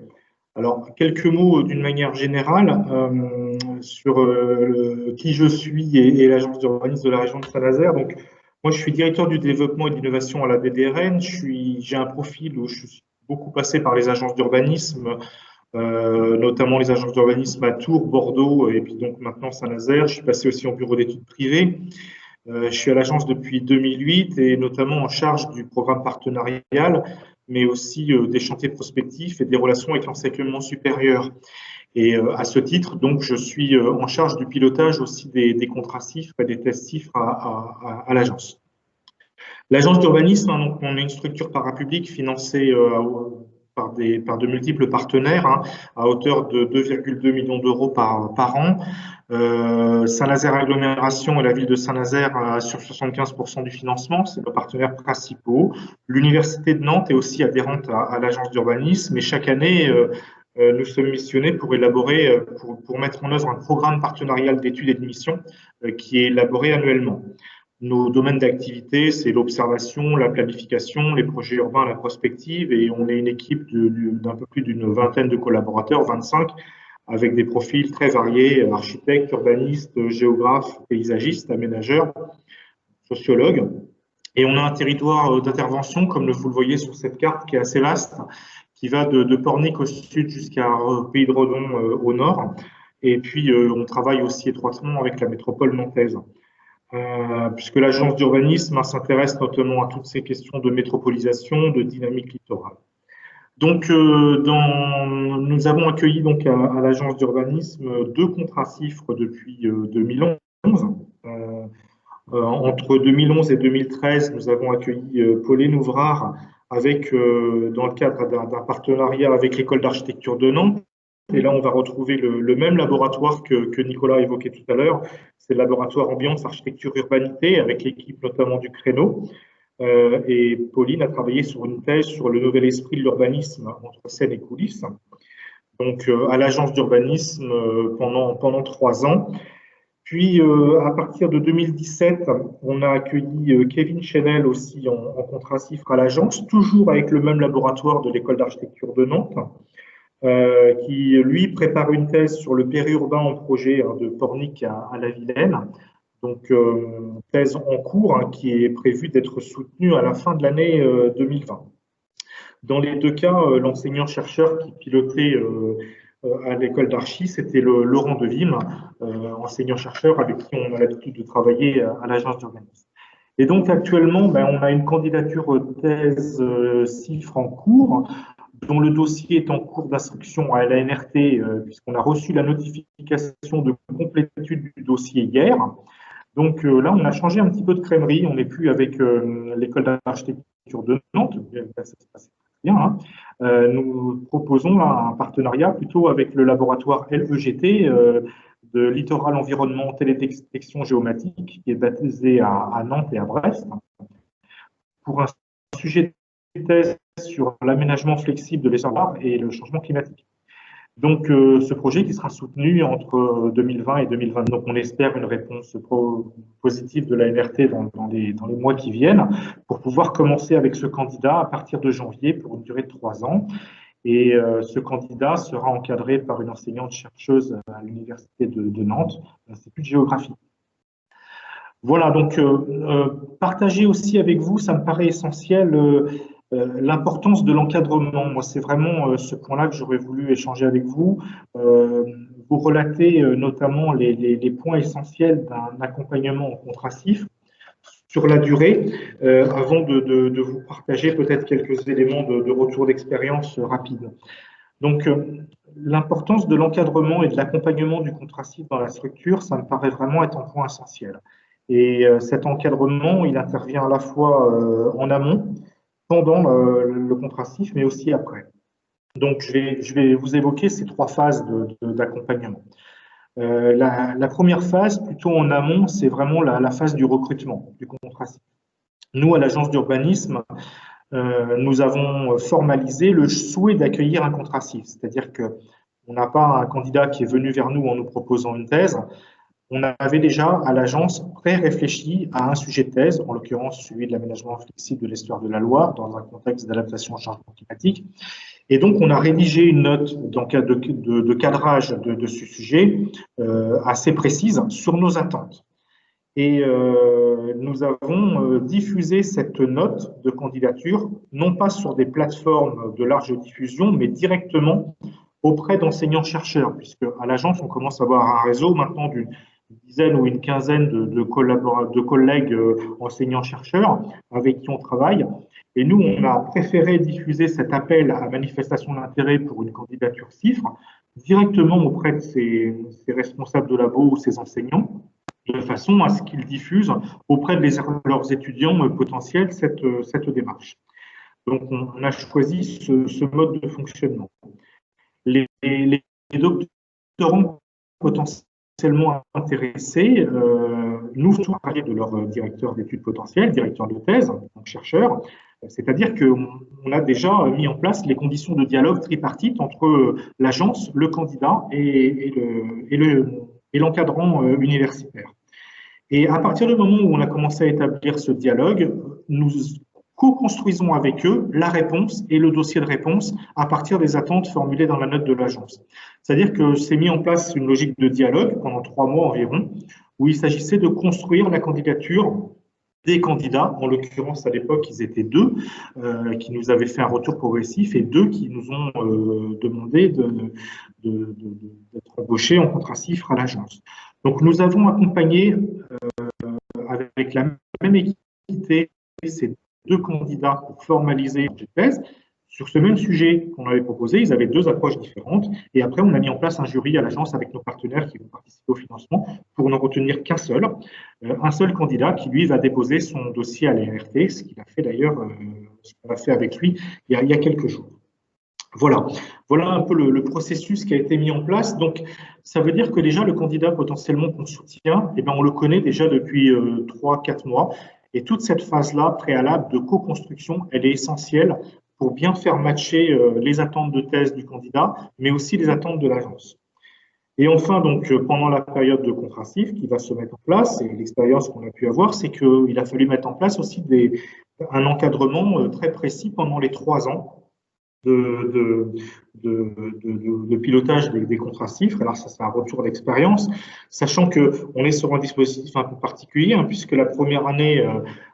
Alors, quelques mots d'une manière générale sur qui je suis et l'agence d'urbanisme de la région de Saint-Nazaire. Donc, moi, je suis directeur du développement et de l'innovation à la BDRN. J'ai un profil où je suis beaucoup passé par les agences d'urbanisme, notamment les agences d'urbanisme à Tours, Bordeaux et puis donc maintenant Saint-Nazaire. Je suis passé aussi en bureau d'études privées. Je suis à l'agence depuis 2008 et notamment en charge du programme partenarial, mais aussi des chantiers prospectifs et des relations avec l'enseignement supérieur. Et à ce titre, donc, je suis en charge du pilotage aussi des contrats CIFRE et des tests CIFRE à l'agence. L'agence d'urbanisme, donc, on est une structure parapublique financée par de multiples partenaires, hein, à hauteur de 2,2 millions d'euros par an. Saint-Nazaire Agglomération et la ville de Saint-Nazaire assurent 75% du financement, c'est nos partenaires principaux. L'Université de Nantes est aussi adhérente à l'agence d'urbanisme et chaque année, nous sommes missionnés pour élaborer, pour mettre en œuvre un programme partenarial d'études et de missions qui est élaboré annuellement. Nos domaines d'activité, c'est l'observation, la planification, les projets urbains, la prospective, et on est une équipe d'un peu plus d'une vingtaine de collaborateurs, 25, avec des profils très variés, architectes, urbanistes, géographes, paysagistes, aménageurs, sociologues. Et on a un territoire d'intervention, comme vous le voyez sur cette carte, qui est assez vaste, qui va de Pornic au sud jusqu'à Pays de Redon au nord. Et puis, on travaille aussi étroitement avec la métropole nantaise. Puisque l'agence d'urbanisme s'intéresse notamment à toutes ces questions de métropolisation, de dynamique littorale. Donc, nous avons accueilli donc à l'agence d'urbanisme 2 contrats CIFRE depuis 2011. Entre 2011 et 2013, nous avons accueilli Pauline Ouvrard avec, dans le cadre d'un partenariat avec l'école d'architecture de Nantes. Et là, on va retrouver le même laboratoire que Nicolas évoquait tout à l'heure. C'est le laboratoire Ambiance, Architecture, Urbanité, avec l'équipe notamment du Créneau. Et Pauline a travaillé sur une thèse sur le nouvel esprit de l'urbanisme entre scène et coulisses. Donc, à l'agence d'urbanisme pendant 3 ans. Puis, à partir de 2017, on a accueilli Kevin Chenel aussi en contrat CIFRE à l'agence, toujours avec le même laboratoire de l'école d'architecture de Nantes. Qui, lui, prépare une thèse sur le périurbain en projet de Pornic à la Vilaine. Donc, thèse en cours qui est prévue d'être soutenue à la fin de l'année 2020. Dans les 2 cas, l'enseignant-chercheur qui pilotait à l'école d'archi, c'était Laurent Devim, enseignant-chercheur avec qui on a l'habitude de travailler à l'agence d'urbanisme. Et donc, actuellement, on a une candidature thèse CIFRE en cours, dont le dossier est en cours d'instruction à la NRT, puisqu'on a reçu la notification de complétude du dossier hier. Donc là, on a changé un petit peu de crèmerie. On n'est plus avec l'école d'architecture de Nantes, ça se passe bien. Hein. Nous proposons là, un partenariat plutôt avec le laboratoire LEGT de littoral environnement télédétection géomatique, qui est basé à Nantes et à Brest, pour un sujet de thèse sur l'aménagement flexible de l'espace et le changement climatique. Donc, ce projet qui sera soutenu entre 2020 et 2022. Donc, on espère une réponse positive de la NRT dans les mois qui viennent pour pouvoir commencer avec ce candidat à partir de janvier pour une durée de 3 ans. Et ce candidat sera encadré par une enseignante-chercheuse à l'Université de Nantes, l'Institut de géographie. Voilà, donc partager aussi avec vous, ça me paraît essentiel, l'importance de l'encadrement. Moi, c'est vraiment ce point-là que j'aurais voulu échanger avec vous. Vous relater notamment les points essentiels d'un accompagnement en contrat CIFRE sur la durée, avant de vous partager peut-être quelques éléments de retour d'expérience rapide. Donc, l'importance de l'encadrement et de l'accompagnement du contrat CIFRE dans la structure, ça me paraît vraiment être un point essentiel. Et cet encadrement, il intervient à la fois en amont, pendant le contrat CIFRE, mais aussi après. Donc, je vais vous évoquer ces 3 phases d'accompagnement. La première phase, plutôt en amont, c'est vraiment la phase du recrutement du contrat CIFRE. Nous, à l'agence d'urbanisme, nous avons formalisé le souhait d'accueillir un contrat CIFRE, c'est-à-dire qu'on n'a pas un candidat qui est venu vers nous en nous proposant une thèse. On avait déjà à l'agence pré-réfléchi à un sujet de thèse, en l'occurrence celui de l'aménagement flexible de l'estuaire de la Loire dans un contexte d'adaptation au changement climatique. Et donc, on a rédigé une note de cadrage de ce sujet assez précise sur nos attentes. Et nous avons diffusé cette note de candidature, non pas sur des plateformes de large diffusion, mais directement auprès d'enseignants-chercheurs, puisque à l'agence, on commence à avoir un réseau maintenant d'une dizaine ou une quinzaine de collègues enseignants-chercheurs avec qui on travaille. Et nous, on a préféré diffuser cet appel à manifestation d'intérêt pour une candidature CIFRE directement auprès de ces responsables de labo ou ces enseignants, de façon à ce qu'ils diffusent auprès de leurs étudiants potentiels cette démarche. Donc, on a choisi ce mode de fonctionnement. Les doctorants potentiellement intéressés nous font parler de leur directeur d'études potentielles, directeur de thèse, donc chercheur. C'est-à-dire qu'on a déjà mis en place les conditions de dialogue tripartite entre l'agence, le candidat et l'encadrant universitaire. Et à partir du moment où on a commencé à établir ce dialogue, nous co-construisons avec eux la réponse et le dossier de réponse à partir des attentes formulées dans la note de l'agence. C'est-à-dire que s'est mis en place une logique de dialogue pendant 3 mois environ, où il s'agissait de construire la candidature des candidats, en l'occurrence à l'époque ils étaient 2, qui nous avaient fait un retour progressif et 2 qui nous ont demandé d'être embauchés en contrat CIFRE à l'agence. Donc nous avons accompagné avec la même équité ces 2 candidats pour formaliser une thèse. Sur ce même sujet qu'on avait proposé, ils avaient 2 approches différentes. Et après, on a mis en place un jury à l'agence avec nos partenaires qui vont participer au financement pour n'en retenir qu'un seul. Un seul candidat qui, lui, va déposer son dossier à l'ART, ce qu'il a fait d'ailleurs, ce qu'on a fait avec lui il y a quelques jours. Voilà un peu le processus qui a été mis en place. Donc, ça veut dire que déjà, le candidat potentiellement qu'on soutient, eh bien, on le connaît déjà depuis 3-4 mois. Et toute cette phase-là, préalable de co-construction, elle est essentielle pour bien faire matcher les attentes de thèse du candidat, mais aussi les attentes de l'agence. Et enfin, donc, pendant la période de contrat CIFRE qui va se mettre en place, et l'expérience qu'on a pu avoir, c'est qu'il a fallu mettre en place aussi un encadrement très précis pendant les 3 ans de pilotage des contrats CIFRE. Alors ça, c'est un retour d'expérience, sachant qu'on est sur un dispositif un peu particulier, puisque la première année,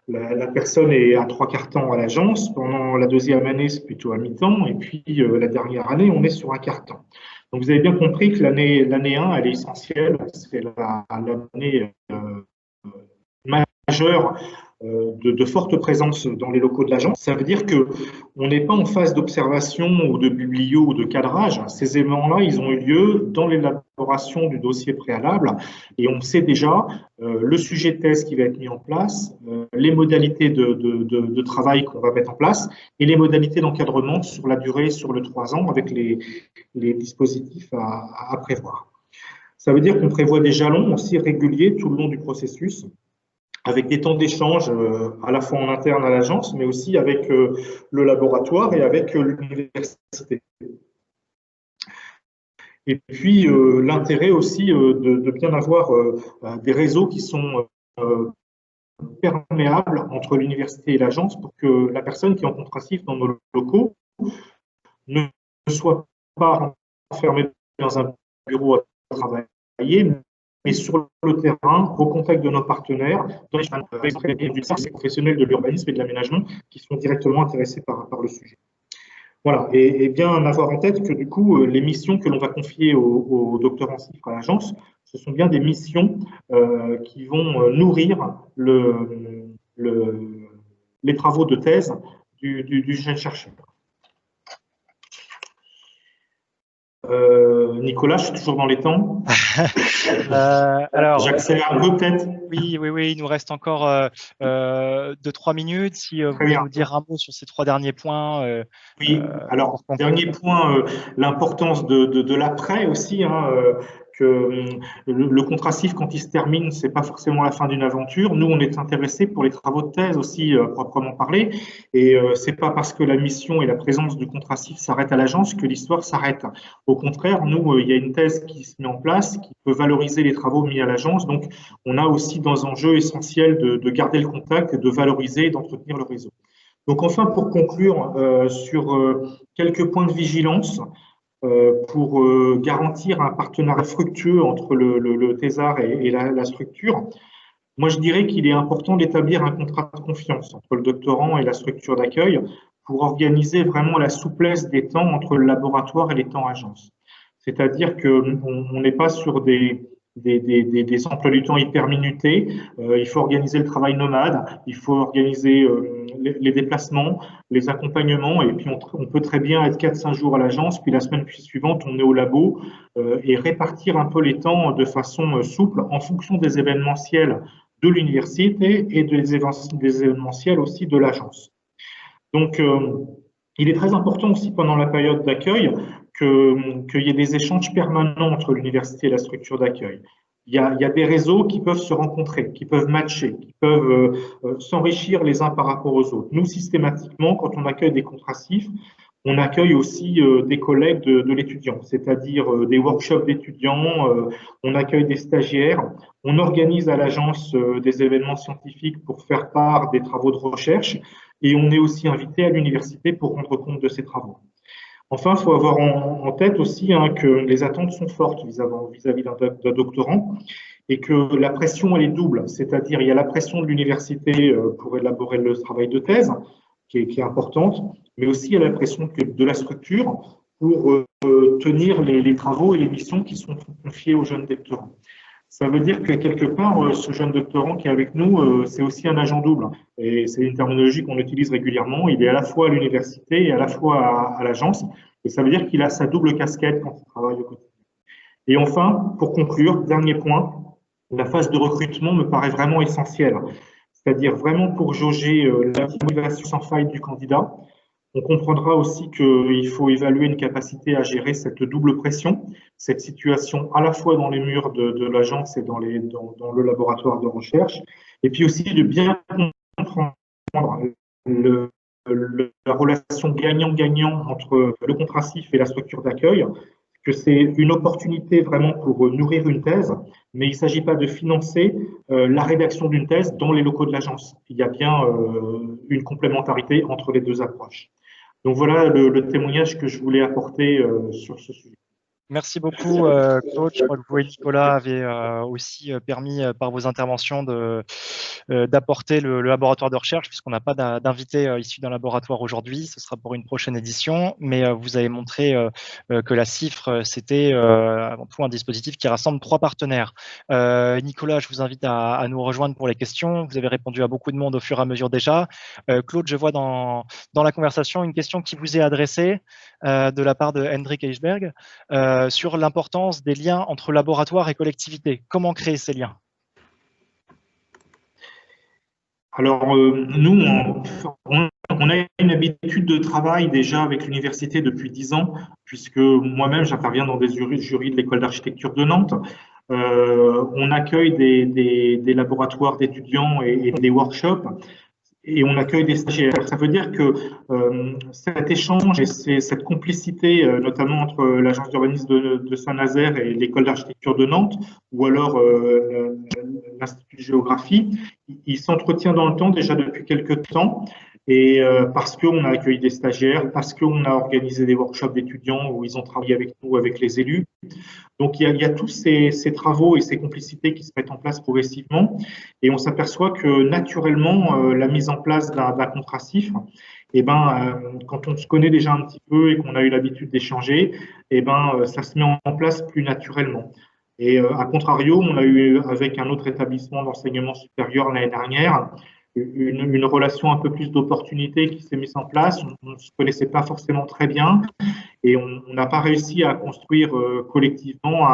la personne est à 3/4 temps à l'agence, pendant la deuxième année, c'est plutôt à mi-temps, et puis la dernière année, on est sur un quart temps. Donc vous avez bien compris que l'année 1, elle est essentielle, c'est l'année majeure de forte présence dans les locaux de l'agence. Ça veut dire qu'on n'est pas en phase d'observation ou de biblio ou de cadrage. Ces éléments-là, ils ont eu lieu dans l'élaboration du dossier préalable et on sait déjà le sujet de thèse qui va être mis en place, les modalités de travail qu'on va mettre en place et les modalités d'encadrement sur la durée, sur le 3 ans, avec les dispositifs à prévoir. Ça veut dire qu'on prévoit des jalons aussi réguliers tout le long du processus, avec des temps d'échange à la fois en interne à l'agence, mais aussi avec le laboratoire et avec l'université. Et puis, l'intérêt aussi de bien avoir des réseaux qui sont perméables entre l'université et l'agence pour que la personne qui est en contrat CIFRE dans nos locaux ne soit pas enfermée dans un bureau à travailler, mais sur le terrain, au contact de nos partenaires, dans les professionnels de l'urbanisme et de l'aménagement qui sont directement intéressés par le sujet. Voilà, et bien avoir en tête que du coup, les missions que l'on va confier aux doctorants CIFRE à l'agence, ce sont bien des missions qui vont nourrir les travaux de thèse du jeune chercheur. Nicolas, je suis toujours dans les temps. J'accélère un peu peut-être.
Oui, il nous reste encore 2-3 minutes. Si vous voulez nous dire un mot sur ces 3 derniers points.
Oui, alors, dernier point, l'importance de l'après aussi. Que le contrat CIFRE, quand il se termine, c'est pas forcément la fin d'une aventure. Nous, on est intéressés pour les travaux de thèse aussi, proprement parlé. Et c'est pas parce que la mission et la présence du contrat CIFRE s'arrêtent à l'agence que l'histoire s'arrête. Au contraire, nous, il y a une thèse qui se met en place, qui peut valoriser les travaux mis à l'agence. Donc, on a aussi dans un enjeu essentiel de garder le contact et de valoriser et d'entretenir le réseau. Donc, enfin, pour conclure sur quelques points de vigilance, pour garantir un partenariat fructueux entre le thésard et la structure, moi je dirais qu'il est important d'établir un contrat de confiance entre le doctorant et la structure d'accueil pour organiser vraiment la souplesse des temps entre le laboratoire et les temps agences. C'est-à-dire qu'on n'est pas sur des emplois du temps hyper minutés, il faut organiser le travail nomade, il faut organiser les déplacements, les accompagnements, et puis on peut très bien être 4-5 jours à l'agence, puis la semaine suivante on est au labo, et répartir un peu les temps de façon souple en fonction des événementiels de l'université et des événementiels aussi de l'agence. Donc, il est très important aussi pendant la période d'accueil qu'il y ait des échanges permanents entre l'université et la structure d'accueil. Il y a des réseaux qui peuvent se rencontrer, qui peuvent matcher, qui peuvent s'enrichir les uns par rapport aux autres. Nous, systématiquement, quand on accueille des contracifs, on accueille aussi des collègues de l'étudiant, c'est-à-dire des workshops d'étudiants, on accueille des stagiaires, on organise à l'agence des événements scientifiques pour faire part des travaux de recherche et on est aussi invité à l'université pour rendre compte de ces travaux. Enfin, il faut avoir en tête aussi que les attentes sont fortes vis-à-vis d'un doctorant et que la pression, elle est double, c'est-à-dire il y a la pression de l'université pour élaborer le travail de thèse, qui est importante, mais aussi il y a la pression de la structure pour tenir les travaux et les missions qui sont confiées aux jeunes doctorants. Ça veut dire que quelque part, ce jeune doctorant qui est avec nous, c'est aussi un agent double. Et c'est une terminologie qu'on utilise régulièrement. Il est à la fois à l'université et à la fois à l'agence. Et ça veut dire qu'il a sa double casquette quand il travaille au quotidien. Et enfin, pour conclure, dernier point, la phase de recrutement me paraît vraiment essentielle. C'est-à-dire vraiment pour jauger la motivation sans faille du candidat. On comprendra aussi qu'il faut évaluer une capacité à gérer cette double pression, cette situation à la fois dans les murs de l'agence et dans le laboratoire de recherche, et puis aussi de bien comprendre la relation gagnant-gagnant entre le contracif et la structure d'accueil, que c'est une opportunité vraiment pour nourrir une thèse, mais il ne s'agit pas de financer la rédaction d'une thèse dans les locaux de l'agence. Il y a bien une complémentarité entre les deux approches. Donc voilà le témoignage que je voulais apporter sur ce sujet.
Merci beaucoup, Claude. Je crois que vous et Nicolas avez aussi permis par vos interventions d'apporter le laboratoire de recherche, puisqu'on n'a pas d'invité issu d'un laboratoire aujourd'hui. Ce sera pour une prochaine édition. Mais vous avez montré que la CIFRE, c'était avant tout un dispositif qui rassemble 3 partenaires. Nicolas, je vous invite à nous rejoindre pour les questions. Vous avez répondu à beaucoup de monde au fur et à mesure déjà. Claude, je vois dans la conversation une question qui vous est adressée de la part de Hendrik Eichberg. Sur l'importance des liens entre laboratoire et collectivité. Comment créer ces liens?
Alors, nous, on a une habitude de travail déjà avec l'université depuis 10 ans, puisque moi-même, j'interviens dans des jurys de l'école d'architecture de Nantes. On accueille des laboratoires d'étudiants et des workshops. Et on accueille des stagiaires. Ça veut dire que cet échange et cette complicité, notamment entre l'agence d'urbanisme de Saint-Nazaire et l'école d'architecture de Nantes, ou alors l'Institut de géographie, il s'entretient dans le temps déjà depuis quelques temps. Et parce qu'on a accueilli des stagiaires, parce qu'on a organisé des workshops d'étudiants où ils ont travaillé avec nous, avec les élus. Donc, il y a tous ces travaux et ces complicités qui se mettent en place progressivement. Et on s'aperçoit que naturellement, la mise en place d'un contracif, quand on se connaît déjà un petit peu et qu'on a eu l'habitude d'échanger, ça se met en place plus naturellement. Et à contrario, on a eu avec un autre établissement d'enseignement supérieur l'année dernière une relation un peu plus d'opportunité qui s'est mise en place. On ne se connaissait pas forcément très bien et on n'a pas réussi à construire collectivement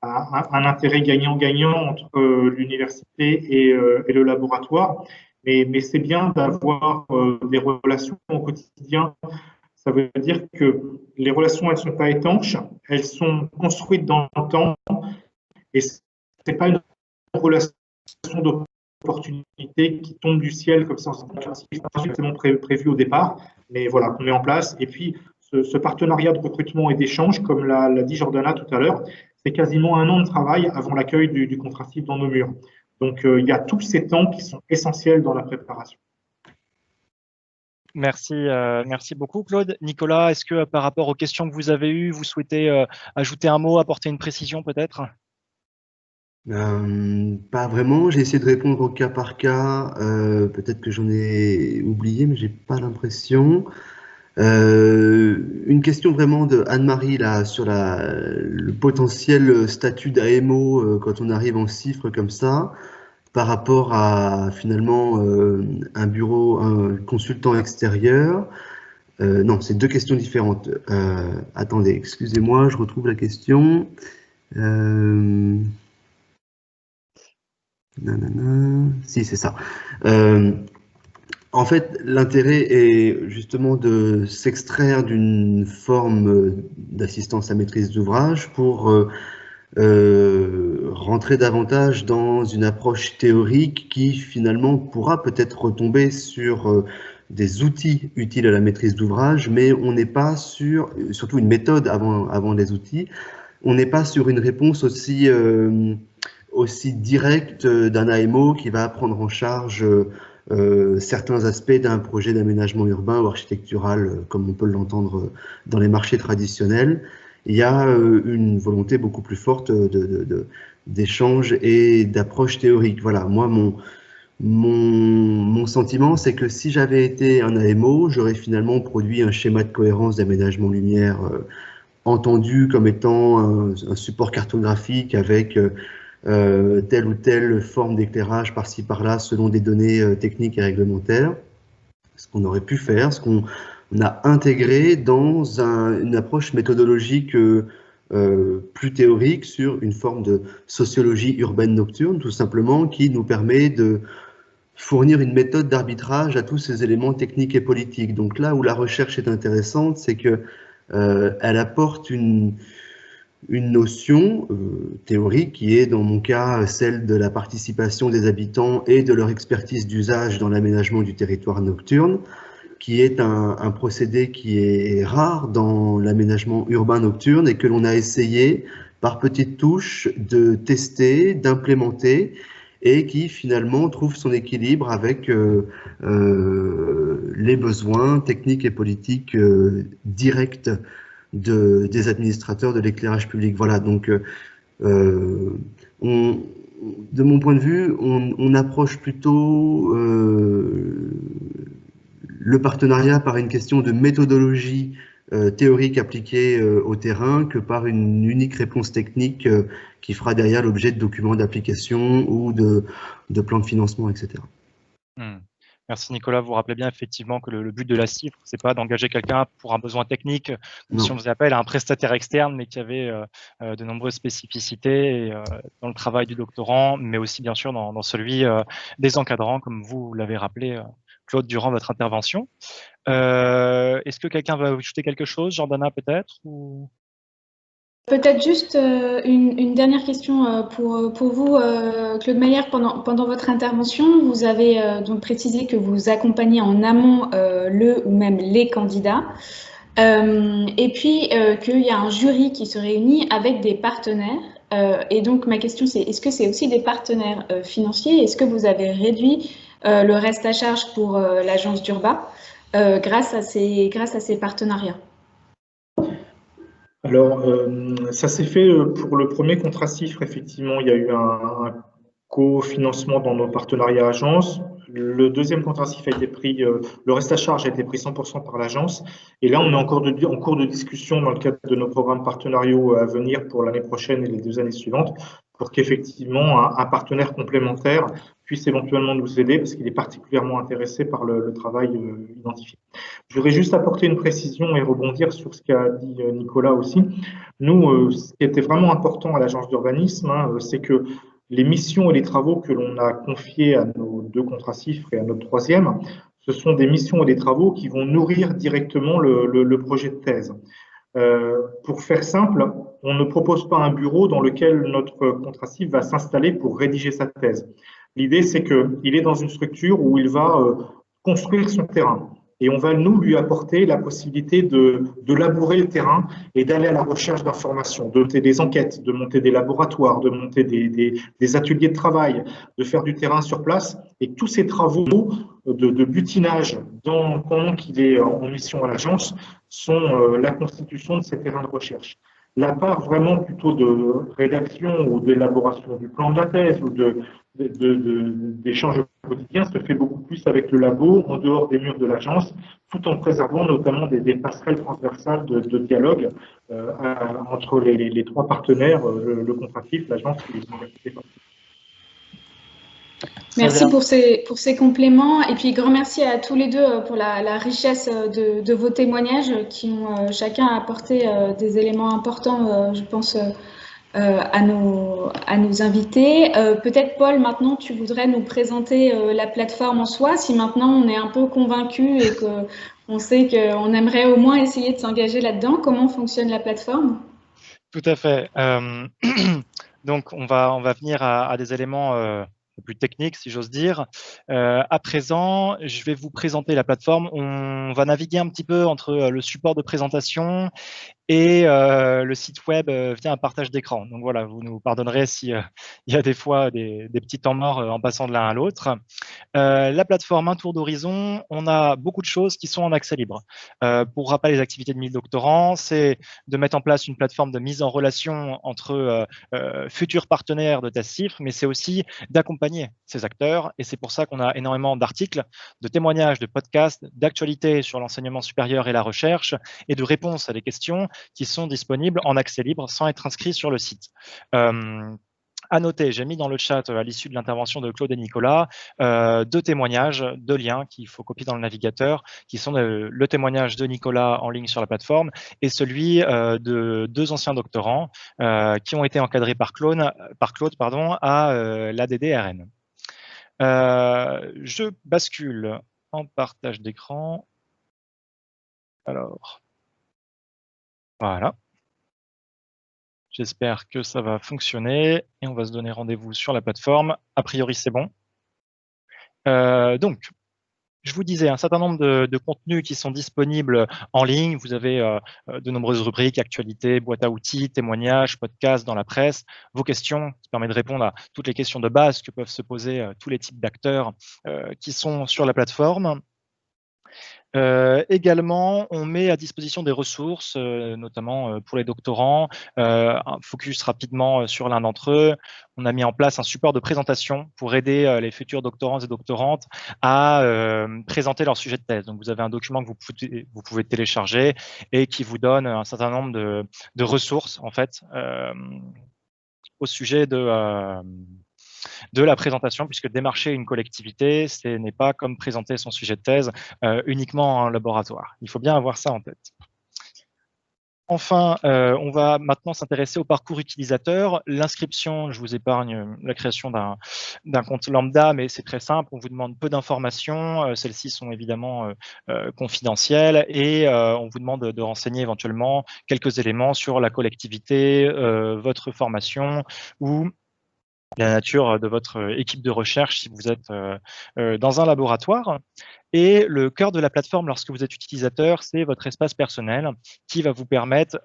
un intérêt gagnant-gagnant entre l'université et le laboratoire. Mais c'est bien d'avoir des relations au quotidien. Ça veut dire que les relations, elles ne sont pas étanches, elles sont construites dans le temps et ce n'est pas une relation d'opportunité qui tombe du ciel comme ça, c'est prévu au départ, mais voilà, qu'on met en place. Et puis, ce partenariat de recrutement et d'échange, comme l'a dit Jordana tout à l'heure, c'est quasiment 1 an de travail avant l'accueil du contractif dans nos murs. Donc, il y a tous ces temps qui sont essentiels dans la préparation.
Merci, merci beaucoup, Claude. Nicolas, est-ce que par rapport aux questions que vous avez eues, vous souhaitez ajouter un mot, apporter une précision peut-être?
Pas vraiment. J'ai essayé de répondre au cas par cas. Peut-être que j'en ai oublié, mais j'ai pas l'impression. Une question vraiment de Anne-Marie là sur le potentiel statut d'AMO quand on arrive en CIFRE comme ça, par rapport à finalement un consultant extérieur. Non, c'est 2 questions différentes. Attendez, excusez-moi, je retrouve la question. Si, c'est ça. En fait, l'intérêt est justement de s'extraire d'une forme d'assistance à maîtrise d'ouvrage pour rentrer davantage dans une approche théorique qui finalement pourra peut-être retomber sur des outils utiles à la maîtrise d'ouvrage, mais on n'est pas sur, surtout une méthode avant les outils, on n'est pas sur une réponse aussi directe d'un AMO qui va prendre en charge certains aspects d'un projet d'aménagement urbain ou architectural, comme on peut l'entendre dans les marchés traditionnels. Il y a une volonté beaucoup plus forte d'échange et d'approche théorique. Voilà, moi, mon sentiment, c'est que si j'avais été un AMO, j'aurais finalement produit un schéma de cohérence d'aménagement lumière entendu comme étant un support cartographique avec telle ou telle forme d'éclairage par-ci par-là selon des données techniques et réglementaires. Ce qu'on aurait pu faire, ce qu'on a intégré dans une approche méthodologique plus théorique sur une forme de sociologie urbaine nocturne, tout simplement, qui nous permet de fournir une méthode d'arbitrage à tous ces éléments techniques et politiques. Donc là où la recherche est intéressante, c'est que elle apporte une notion théorique qui est, dans mon cas, celle de la participation des habitants et de leur expertise d'usage dans l'aménagement du territoire nocturne, qui est un procédé qui est rare dans l'aménagement urbain nocturne et que l'on a essayé par petites touches de tester, d'implémenter et qui finalement trouve son équilibre avec les besoins techniques et politiques directs des administrateurs de l'éclairage public. Voilà, donc de mon point de vue, on approche plutôt le partenariat par une question de méthodologie théorique appliquée au terrain que par une unique réponse technique qui fera derrière l'objet de documents d'application ou de plans de financement, etc.
Merci Nicolas, vous rappelez bien effectivement que le but de la CIFRE, c'est pas d'engager quelqu'un pour un besoin technique, comme si on faisait appel à un prestataire externe, mais qui avait de nombreuses spécificités dans le travail du doctorant, mais aussi bien sûr dans celui des encadrants, comme vous l'avez rappelé, Claude, durant votre intervention. Est-ce que quelqu'un va ajouter quelque chose, Jordana peut-être ou...
Peut-être juste une dernière question pour vous, Claude Maillère. Pendant votre intervention, vous avez donc précisé que vous accompagnez en amont le ou même les candidats, et puis qu'il y a un jury qui se réunit avec des partenaires. Et donc ma question c'est, est-ce que c'est aussi des partenaires financiers? Est-ce que vous avez réduit le reste à charge pour l'agence d'Urba grâce à ces partenariats?
Alors, ça s'est fait pour le premier contrat CIFRE, effectivement, il y a eu un cofinancement dans nos partenariats agences. Le deuxième contrat CIFRE a été pris, le reste à charge a été pris 100% par l'agence. Et là, on est encore en cours de discussion dans le cadre de nos programmes partenariaux à venir pour l'année prochaine et les 2 années suivantes, pour qu'effectivement un partenaire complémentaire puisse éventuellement nous aider parce qu'il est particulièrement intéressé par le travail identifié. Je voudrais juste apporter une précision et rebondir sur ce qu'a dit Nicolas aussi. Nous, ce qui était vraiment important à l'agence d'urbanisme, c'est que les missions et les travaux que l'on a confiés à nos 2 contrats CIFRE et à notre 3e, ce sont des missions et des travaux qui vont nourrir directement le projet de thèse. Pour faire simple, on ne propose pas un bureau dans lequel notre contrat CIFRE va s'installer pour rédiger sa thèse. L'idée, c'est qu'il est dans une structure où il va construire son terrain. Et on va, nous, lui apporter la possibilité de labourer le terrain et d'aller à la recherche d'informations, de monter des enquêtes, de monter des laboratoires, de monter des ateliers de travail, de faire du terrain sur place. Et tous ces travaux de butinage pendant qu'il est en mission à l'agence sont la constitution de ces terrains de recherche. La part vraiment plutôt de rédaction ou d'élaboration du plan de la thèse ou d'échanges quotidiens se fait beaucoup plus avec le labo, en dehors des murs de l'agence, tout en préservant notamment des passerelles transversales de dialogue entre les 3 partenaires, le contractif, l'agence et les universités.
Merci pour ces compléments et puis grand merci à tous les deux pour la richesse de vos témoignages qui ont chacun apporté des éléments importants, je pense, à nos invités. Peut-être, Paul, maintenant, tu voudrais nous présenter la plateforme en soi, si maintenant on est un peu convaincu et qu'on sait qu'on aimerait au moins essayer de s'engager là-dedans. Comment fonctionne la plateforme?
Tout à fait. Donc, on va venir à des éléments plus techniques, si j'ose dire. À présent, je vais vous présenter la plateforme. On va naviguer un petit peu entre le support de présentation et le site web via un partage d'écran. Donc voilà, vous nous pardonnerez si il y a des fois des petits temps morts en passant de l'un à l'autre. La plateforme Un Tour d'Horizon, on a beaucoup de choses qui sont en accès libre. Pour rappel, les activités de 1000 doctorants, c'est de mettre en place une plateforme de mise en relation entre futurs partenaires de TestCIFRE, mais c'est aussi d'accompagner ces acteurs. Et c'est pour ça qu'on a énormément d'articles, de témoignages, de podcasts, d'actualités sur l'enseignement supérieur et la recherche, et de réponses à des questions qui sont disponibles en accès libre sans être inscrits sur le site. À noter, j'ai mis dans le chat à l'issue de l'intervention de Claude et Nicolas 2 témoignages, 2 liens qu'il faut copier dans le navigateur, qui sont le témoignage de Nicolas en ligne sur la plateforme et celui de 2 anciens doctorants qui ont été encadrés par Claude à l'ADD-RN. Je bascule en partage d'écran. Alors, voilà. J'espère que ça va fonctionner et on va se donner rendez-vous sur la plateforme. A priori, c'est bon. Donc, je vous disais, un certain nombre de contenus qui sont disponibles en ligne. Vous avez de nombreuses rubriques, actualités, boîte à outils, témoignages, podcasts dans la presse, vos questions qui permettent de répondre à toutes les questions de base que peuvent se poser tous les types d'acteurs qui sont sur la plateforme. Également, on met à disposition des ressources, notamment pour les doctorants. Un focus rapidement sur l'un d'entre eux. On a mis en place un support de présentation pour aider les futurs doctorants et doctorantes à présenter leur sujet de thèse. Donc, vous avez un document que vous pouvez télécharger et qui vous donne un certain nombre de ressources, en fait, au sujet de la présentation, puisque démarcher une collectivité, ce n'est pas comme présenter son sujet de thèse uniquement en laboratoire. Il faut bien avoir ça en tête. Enfin, on va maintenant s'intéresser au parcours utilisateur. L'inscription, je vous épargne la création d'un compte lambda, mais c'est très simple. On vous demande peu d'informations. Celles-ci sont évidemment confidentielles et on vous demande de renseigner éventuellement quelques éléments sur la collectivité, votre formation ou la nature de votre équipe de recherche si vous êtes dans un laboratoire. Et le cœur de la plateforme, lorsque vous êtes utilisateur, c'est votre espace personnel qui va vous permettre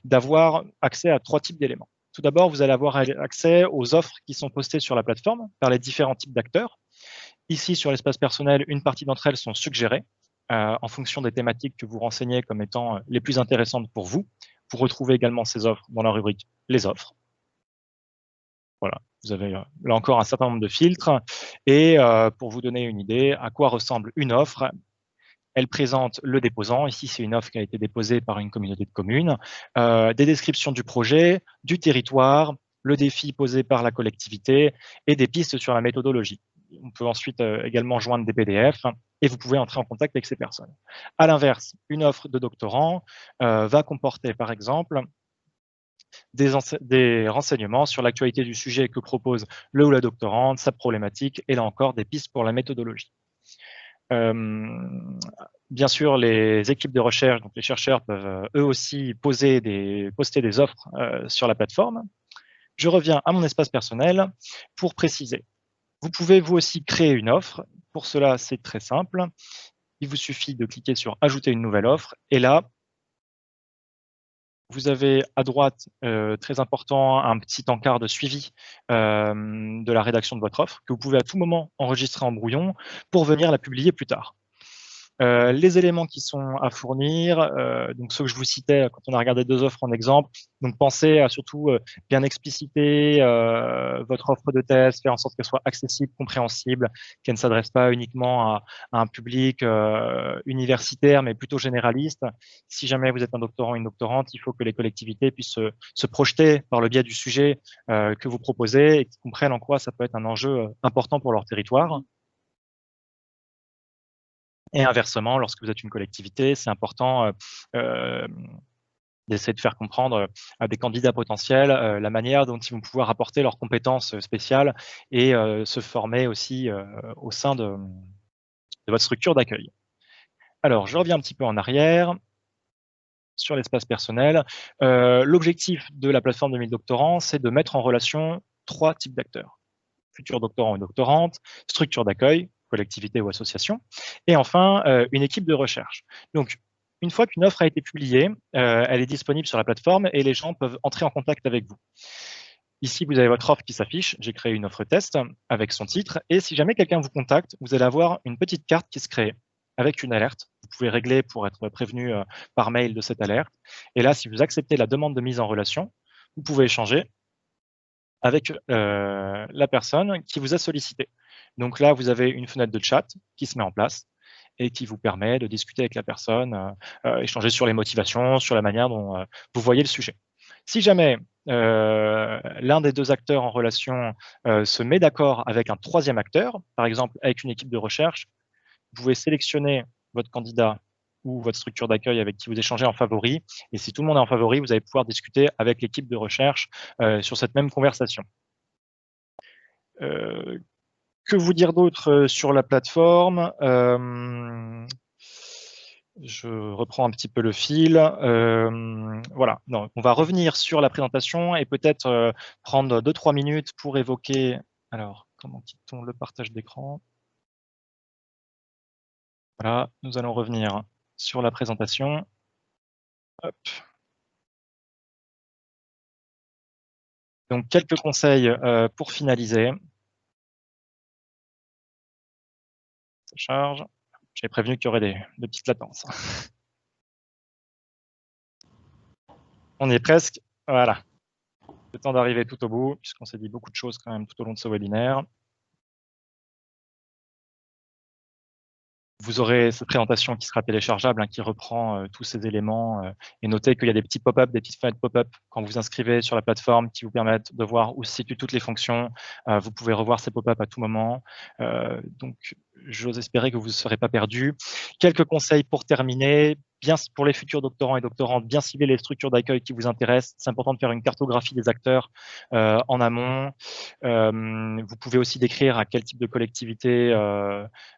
d'avoir accès à 3 types d'éléments. Tout d'abord, vous allez avoir accès aux offres qui sont postées sur la plateforme par les différents types d'acteurs. Ici, sur l'espace personnel, une partie d'entre elles sont suggérées en fonction des thématiques que vous renseignez comme étant les plus intéressantes pour vous. Vous retrouvez également ces offres dans la rubrique « Les offres ». Voilà, vous avez là encore un certain nombre de filtres. Et pour vous donner une idée à quoi ressemble une offre, elle présente le déposant. Ici, c'est une offre qui a été déposée par une communauté de communes, des descriptions du projet, du territoire, le défi posé par la collectivité et des pistes sur la méthodologie. On peut ensuite également joindre des PDF et vous pouvez entrer en contact avec ces personnes. À l'inverse, une offre de doctorant va comporter, par exemple, des renseignements sur l'actualité du sujet que propose le ou la doctorante, sa problématique, et là encore des pistes pour la méthodologie. Bien sûr, les équipes de recherche, donc les chercheurs peuvent eux aussi poster des offres sur la plateforme. Je reviens à mon espace personnel pour préciser. Vous pouvez vous aussi créer une offre. Pour cela, c'est très simple. Il vous suffit de cliquer sur « Ajouter une nouvelle offre » et là, vous avez à droite, très important, un petit encart de suivi de la rédaction de votre offre que vous pouvez à tout moment enregistrer en brouillon pour venir la publier plus tard. Les éléments qui sont à fournir, donc ceux que je vous citais quand on a regardé 2 offres en exemple, donc pensez à surtout bien expliciter votre offre de thèse, faire en sorte qu'elle soit accessible, compréhensible, qu'elle ne s'adresse pas uniquement à un public universitaire, mais plutôt généraliste. Si jamais vous êtes un doctorant ou une doctorante, il faut que les collectivités puissent se projeter par le biais du sujet que vous proposez et qu'ils comprennent en quoi ça peut être un enjeu important pour leur territoire. Et inversement, lorsque vous êtes une collectivité, c'est important d'essayer de faire comprendre à des candidats potentiels la manière dont ils vont pouvoir apporter leurs compétences spéciales et se former aussi au sein de votre structure d'accueil. Alors, je reviens un petit peu en arrière sur l'espace personnel. L'objectif de la plateforme 2000 doctorants, c'est de mettre en relation 3 types d'acteurs. Futurs doctorants et doctorantes, structure d'accueil, collectivité ou association, et enfin, une équipe de recherche. Donc, une fois qu'une offre a été publiée, elle est disponible sur la plateforme et les gens peuvent entrer en contact avec vous. Ici, vous avez votre offre qui s'affiche. J'ai créé une offre test avec son titre. Et si jamais quelqu'un vous contacte, vous allez avoir une petite carte qui se crée avec une alerte. Vous pouvez régler pour être prévenu par mail de cette alerte. Et là, si vous acceptez la demande de mise en relation, vous pouvez échanger avec la personne qui vous a sollicité. Donc là, vous avez une fenêtre de chat qui se met en place et qui vous permet de discuter avec la personne, échanger sur les motivations, sur la manière dont vous voyez le sujet. Si jamais l'un des 2 acteurs en relation se met d'accord avec un 3e acteur, par exemple avec une équipe de recherche, vous pouvez sélectionner votre candidat ou votre structure d'accueil avec qui vous échangez en favori. Et si tout le monde est en favori, vous allez pouvoir discuter avec l'équipe de recherche sur cette même conversation. Que vous dire d'autre sur la plateforme? Je reprends un petit peu le fil. Voilà, non, on va revenir sur la présentation et peut-être prendre 2-3 minutes pour évoquer. Alors, comment quitte-t-on le partage d'écran? Voilà, nous allons revenir sur la présentation. Hop. Donc, quelques conseils pour finaliser. Ça charge. J'ai prévenu qu'il y aurait des petites latences. On y est presque. Voilà. Le temps d'arriver tout au bout, puisqu'on s'est dit beaucoup de choses quand même tout au long de ce webinaire. Vous aurez cette présentation qui sera téléchargeable, qui reprend tous ces éléments. Et notez qu'il y a des petits pop-up, des petites fenêtres pop-up quand vous inscrivez sur la plateforme qui vous permettent de voir où se situent toutes les fonctions. Vous pouvez revoir ces pop-up à tout moment. Donc, j'ose espérer que vous ne serez pas perdu. Quelques conseils pour terminer. Bien pour les futurs doctorants et doctorantes, bien cibler les structures d'accueil qui vous intéressent. C'est important de faire une cartographie des acteurs en amont. Vous pouvez aussi décrire à quel type de collectivité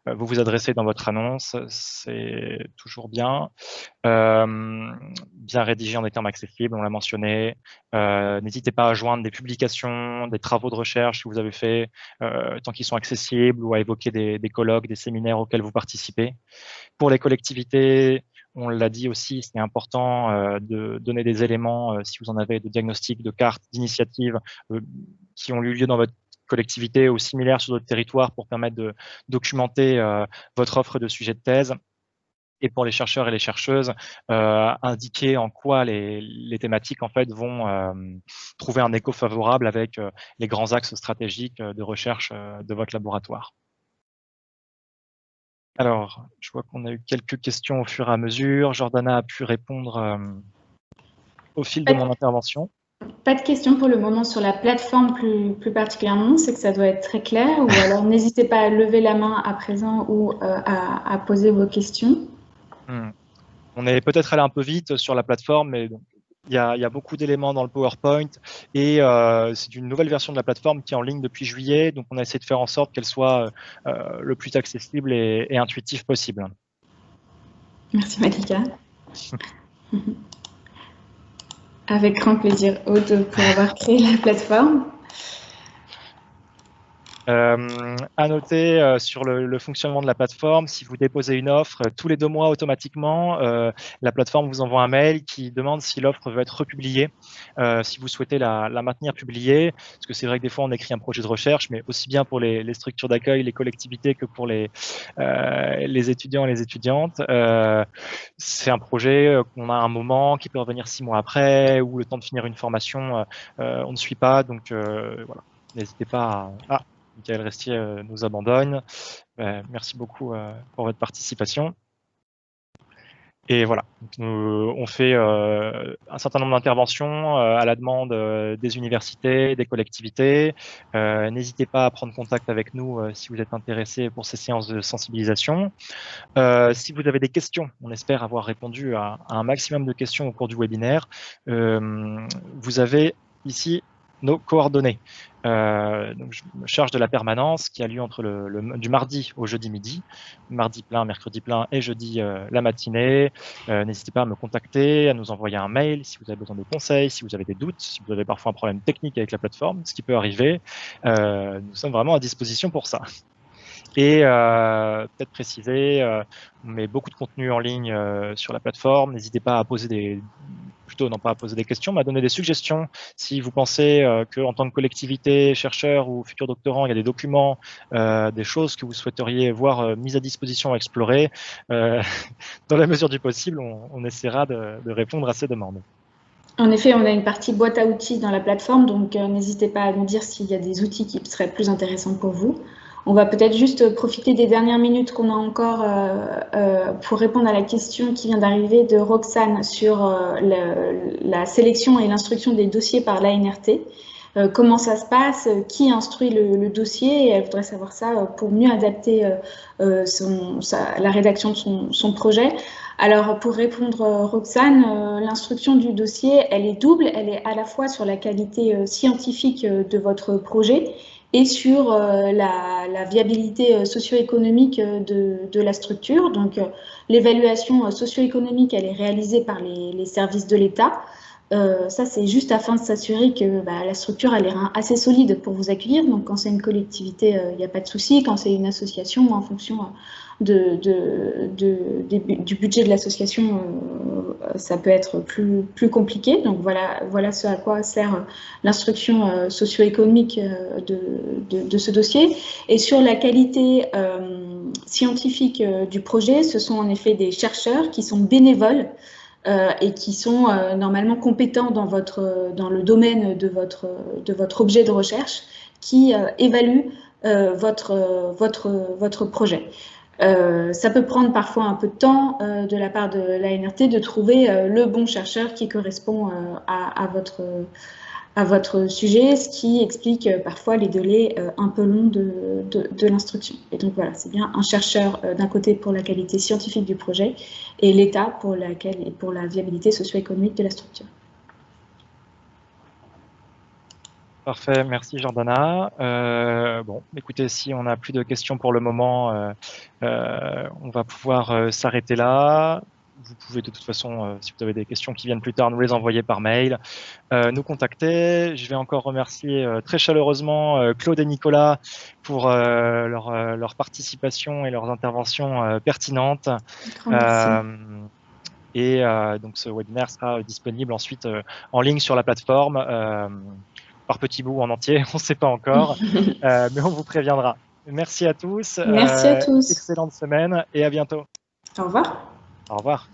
vous vous adressez dans votre annonce. C'est toujours bien. Bien rédigé en des termes accessibles, on l'a mentionné. N'hésitez pas à joindre des publications, des travaux de recherche que vous avez faits, tant qu'ils sont accessibles, ou à évoquer des colloques, des séminaires auxquels vous participez. Pour les collectivités, on l'a dit aussi, c'est important de donner des éléments, si vous en avez, de diagnostic, de cartes, d'initiatives qui ont eu lieu dans votre collectivité ou similaires sur d'autres territoires pour permettre de documenter votre offre de sujet de thèse. Et pour les chercheurs et les chercheuses, indiquer en quoi les thématiques en fait vont trouver un écho favorable avec les grands axes stratégiques de recherche de votre laboratoire. Alors, je vois qu'on a eu quelques questions au fur et à mesure. Jordana a pu répondre au fil de mon intervention.
Pas de questions pour le moment sur la plateforme plus particulièrement, c'est que ça doit être très clair. Ou alors n'hésitez pas à lever la main à présent ou à poser vos questions.
On est peut-être allé un peu vite sur la plateforme, mais donc, il y a beaucoup d'éléments dans le PowerPoint et c'est une nouvelle version de la plateforme qui est en ligne depuis juillet. Donc, on a essayé de faire en sorte qu'elle soit le plus accessible et intuitive possible.
Merci Malika. Avec grand plaisir, Aude, pour avoir créé la plateforme.
À noter sur le fonctionnement de la plateforme, si vous déposez une offre, tous les 2 mois automatiquement, la plateforme vous envoie un mail qui demande si l'offre veut être republiée, si vous souhaitez la maintenir publiée, parce que c'est vrai que des fois on écrit un projet de recherche, mais aussi bien pour les structures d'accueil, les collectivités que pour les étudiants et les étudiantes. C'est un projet qu'on a un moment qui peut revenir 6 mois après, ou le temps de finir une formation, on ne suit pas, donc voilà, n'hésitez pas à... Michael Restier nous abandonne. Merci beaucoup pour votre participation. Et voilà, on fait un certain nombre d'interventions à la demande des universités, des collectivités. N'hésitez pas à prendre contact avec nous si vous êtes intéressé pour ces séances de sensibilisation. Si vous avez des questions, on espère avoir répondu à un maximum de questions au cours du webinaire. Vous avez ici nos coordonnées. Donc je me charge de la permanence qui a lieu entre du mardi au jeudi midi, mardi plein, mercredi plein et jeudi la matinée. N'hésitez pas à me contacter, à nous envoyer un mail si vous avez besoin de conseils, si vous avez des doutes, si vous avez parfois un problème technique avec la plateforme, ce qui peut arriver. Nous sommes vraiment à disposition pour ça. Et peut-être préciser, on met beaucoup de contenu en ligne sur la plateforme. N'hésitez pas à poser non pas à poser des questions, mais à donner des suggestions. Si vous pensez qu'en tant que collectivité, chercheur ou futur doctorant, il y a des documents, des choses que vous souhaiteriez voir mises à disposition, explorées, dans la mesure du possible, on essaiera de répondre à ces demandes.
En effet, on a une partie boîte à outils dans la plateforme, donc n'hésitez pas à nous dire s'il y a des outils qui seraient plus intéressants pour vous. On va peut-être juste profiter des dernières minutes qu'on a encore pour répondre à la question qui vient d'arriver de Roxane sur la sélection et l'instruction des dossiers par l'ANRT. Comment ça se passe, qui instruit le dossier, et elle voudrait savoir ça pour mieux adapter la rédaction de son projet. Alors, pour répondre, Roxane, l'instruction du dossier, elle est double. Elle est à la fois sur la qualité scientifique de votre projet et sur la viabilité socio-économique de la structure. Donc, l'évaluation socio-économique, elle est réalisée par les services de l'État. Ça, c'est juste afin de s'assurer que la structure a les reins assez solides pour vous accueillir. Donc, quand c'est une collectivité, il n'y a pas de souci. Quand c'est une association, en fonction du budget de l'association, ça peut être plus compliqué. Donc, voilà ce à quoi sert l'instruction socio-économique de ce dossier. Et sur la qualité scientifique du projet, ce sont en effet des chercheurs qui sont bénévoles et qui sont normalement compétents dans le domaine de votre objet de recherche, qui évaluent votre projet. Ça peut prendre parfois un peu de temps de la part de l'ANRT de trouver le bon chercheur qui correspond à votre sujet, ce qui explique parfois les délais un peu longs de l'instruction. Et donc voilà, c'est bien un chercheur d'un côté pour la qualité scientifique du projet et l'État pour la viabilité socio-économique de la structure.
Parfait, merci Jordana. Bon, écoutez, si on n'a plus de questions pour le moment, on va pouvoir s'arrêter là. Vous pouvez de toute façon, si vous avez des questions qui viennent plus tard, nous les envoyer par mail, nous contacter. Je vais encore remercier très chaleureusement Claude et Nicolas pour leur participation et leurs interventions pertinentes. Et donc ce webinaire sera disponible ensuite en ligne sur la plateforme, par petits bouts en entier, on ne sait pas encore, mais on vous préviendra. Merci à tous.
Merci à tous.
Excellente semaine et à bientôt.
Au revoir.
Au revoir.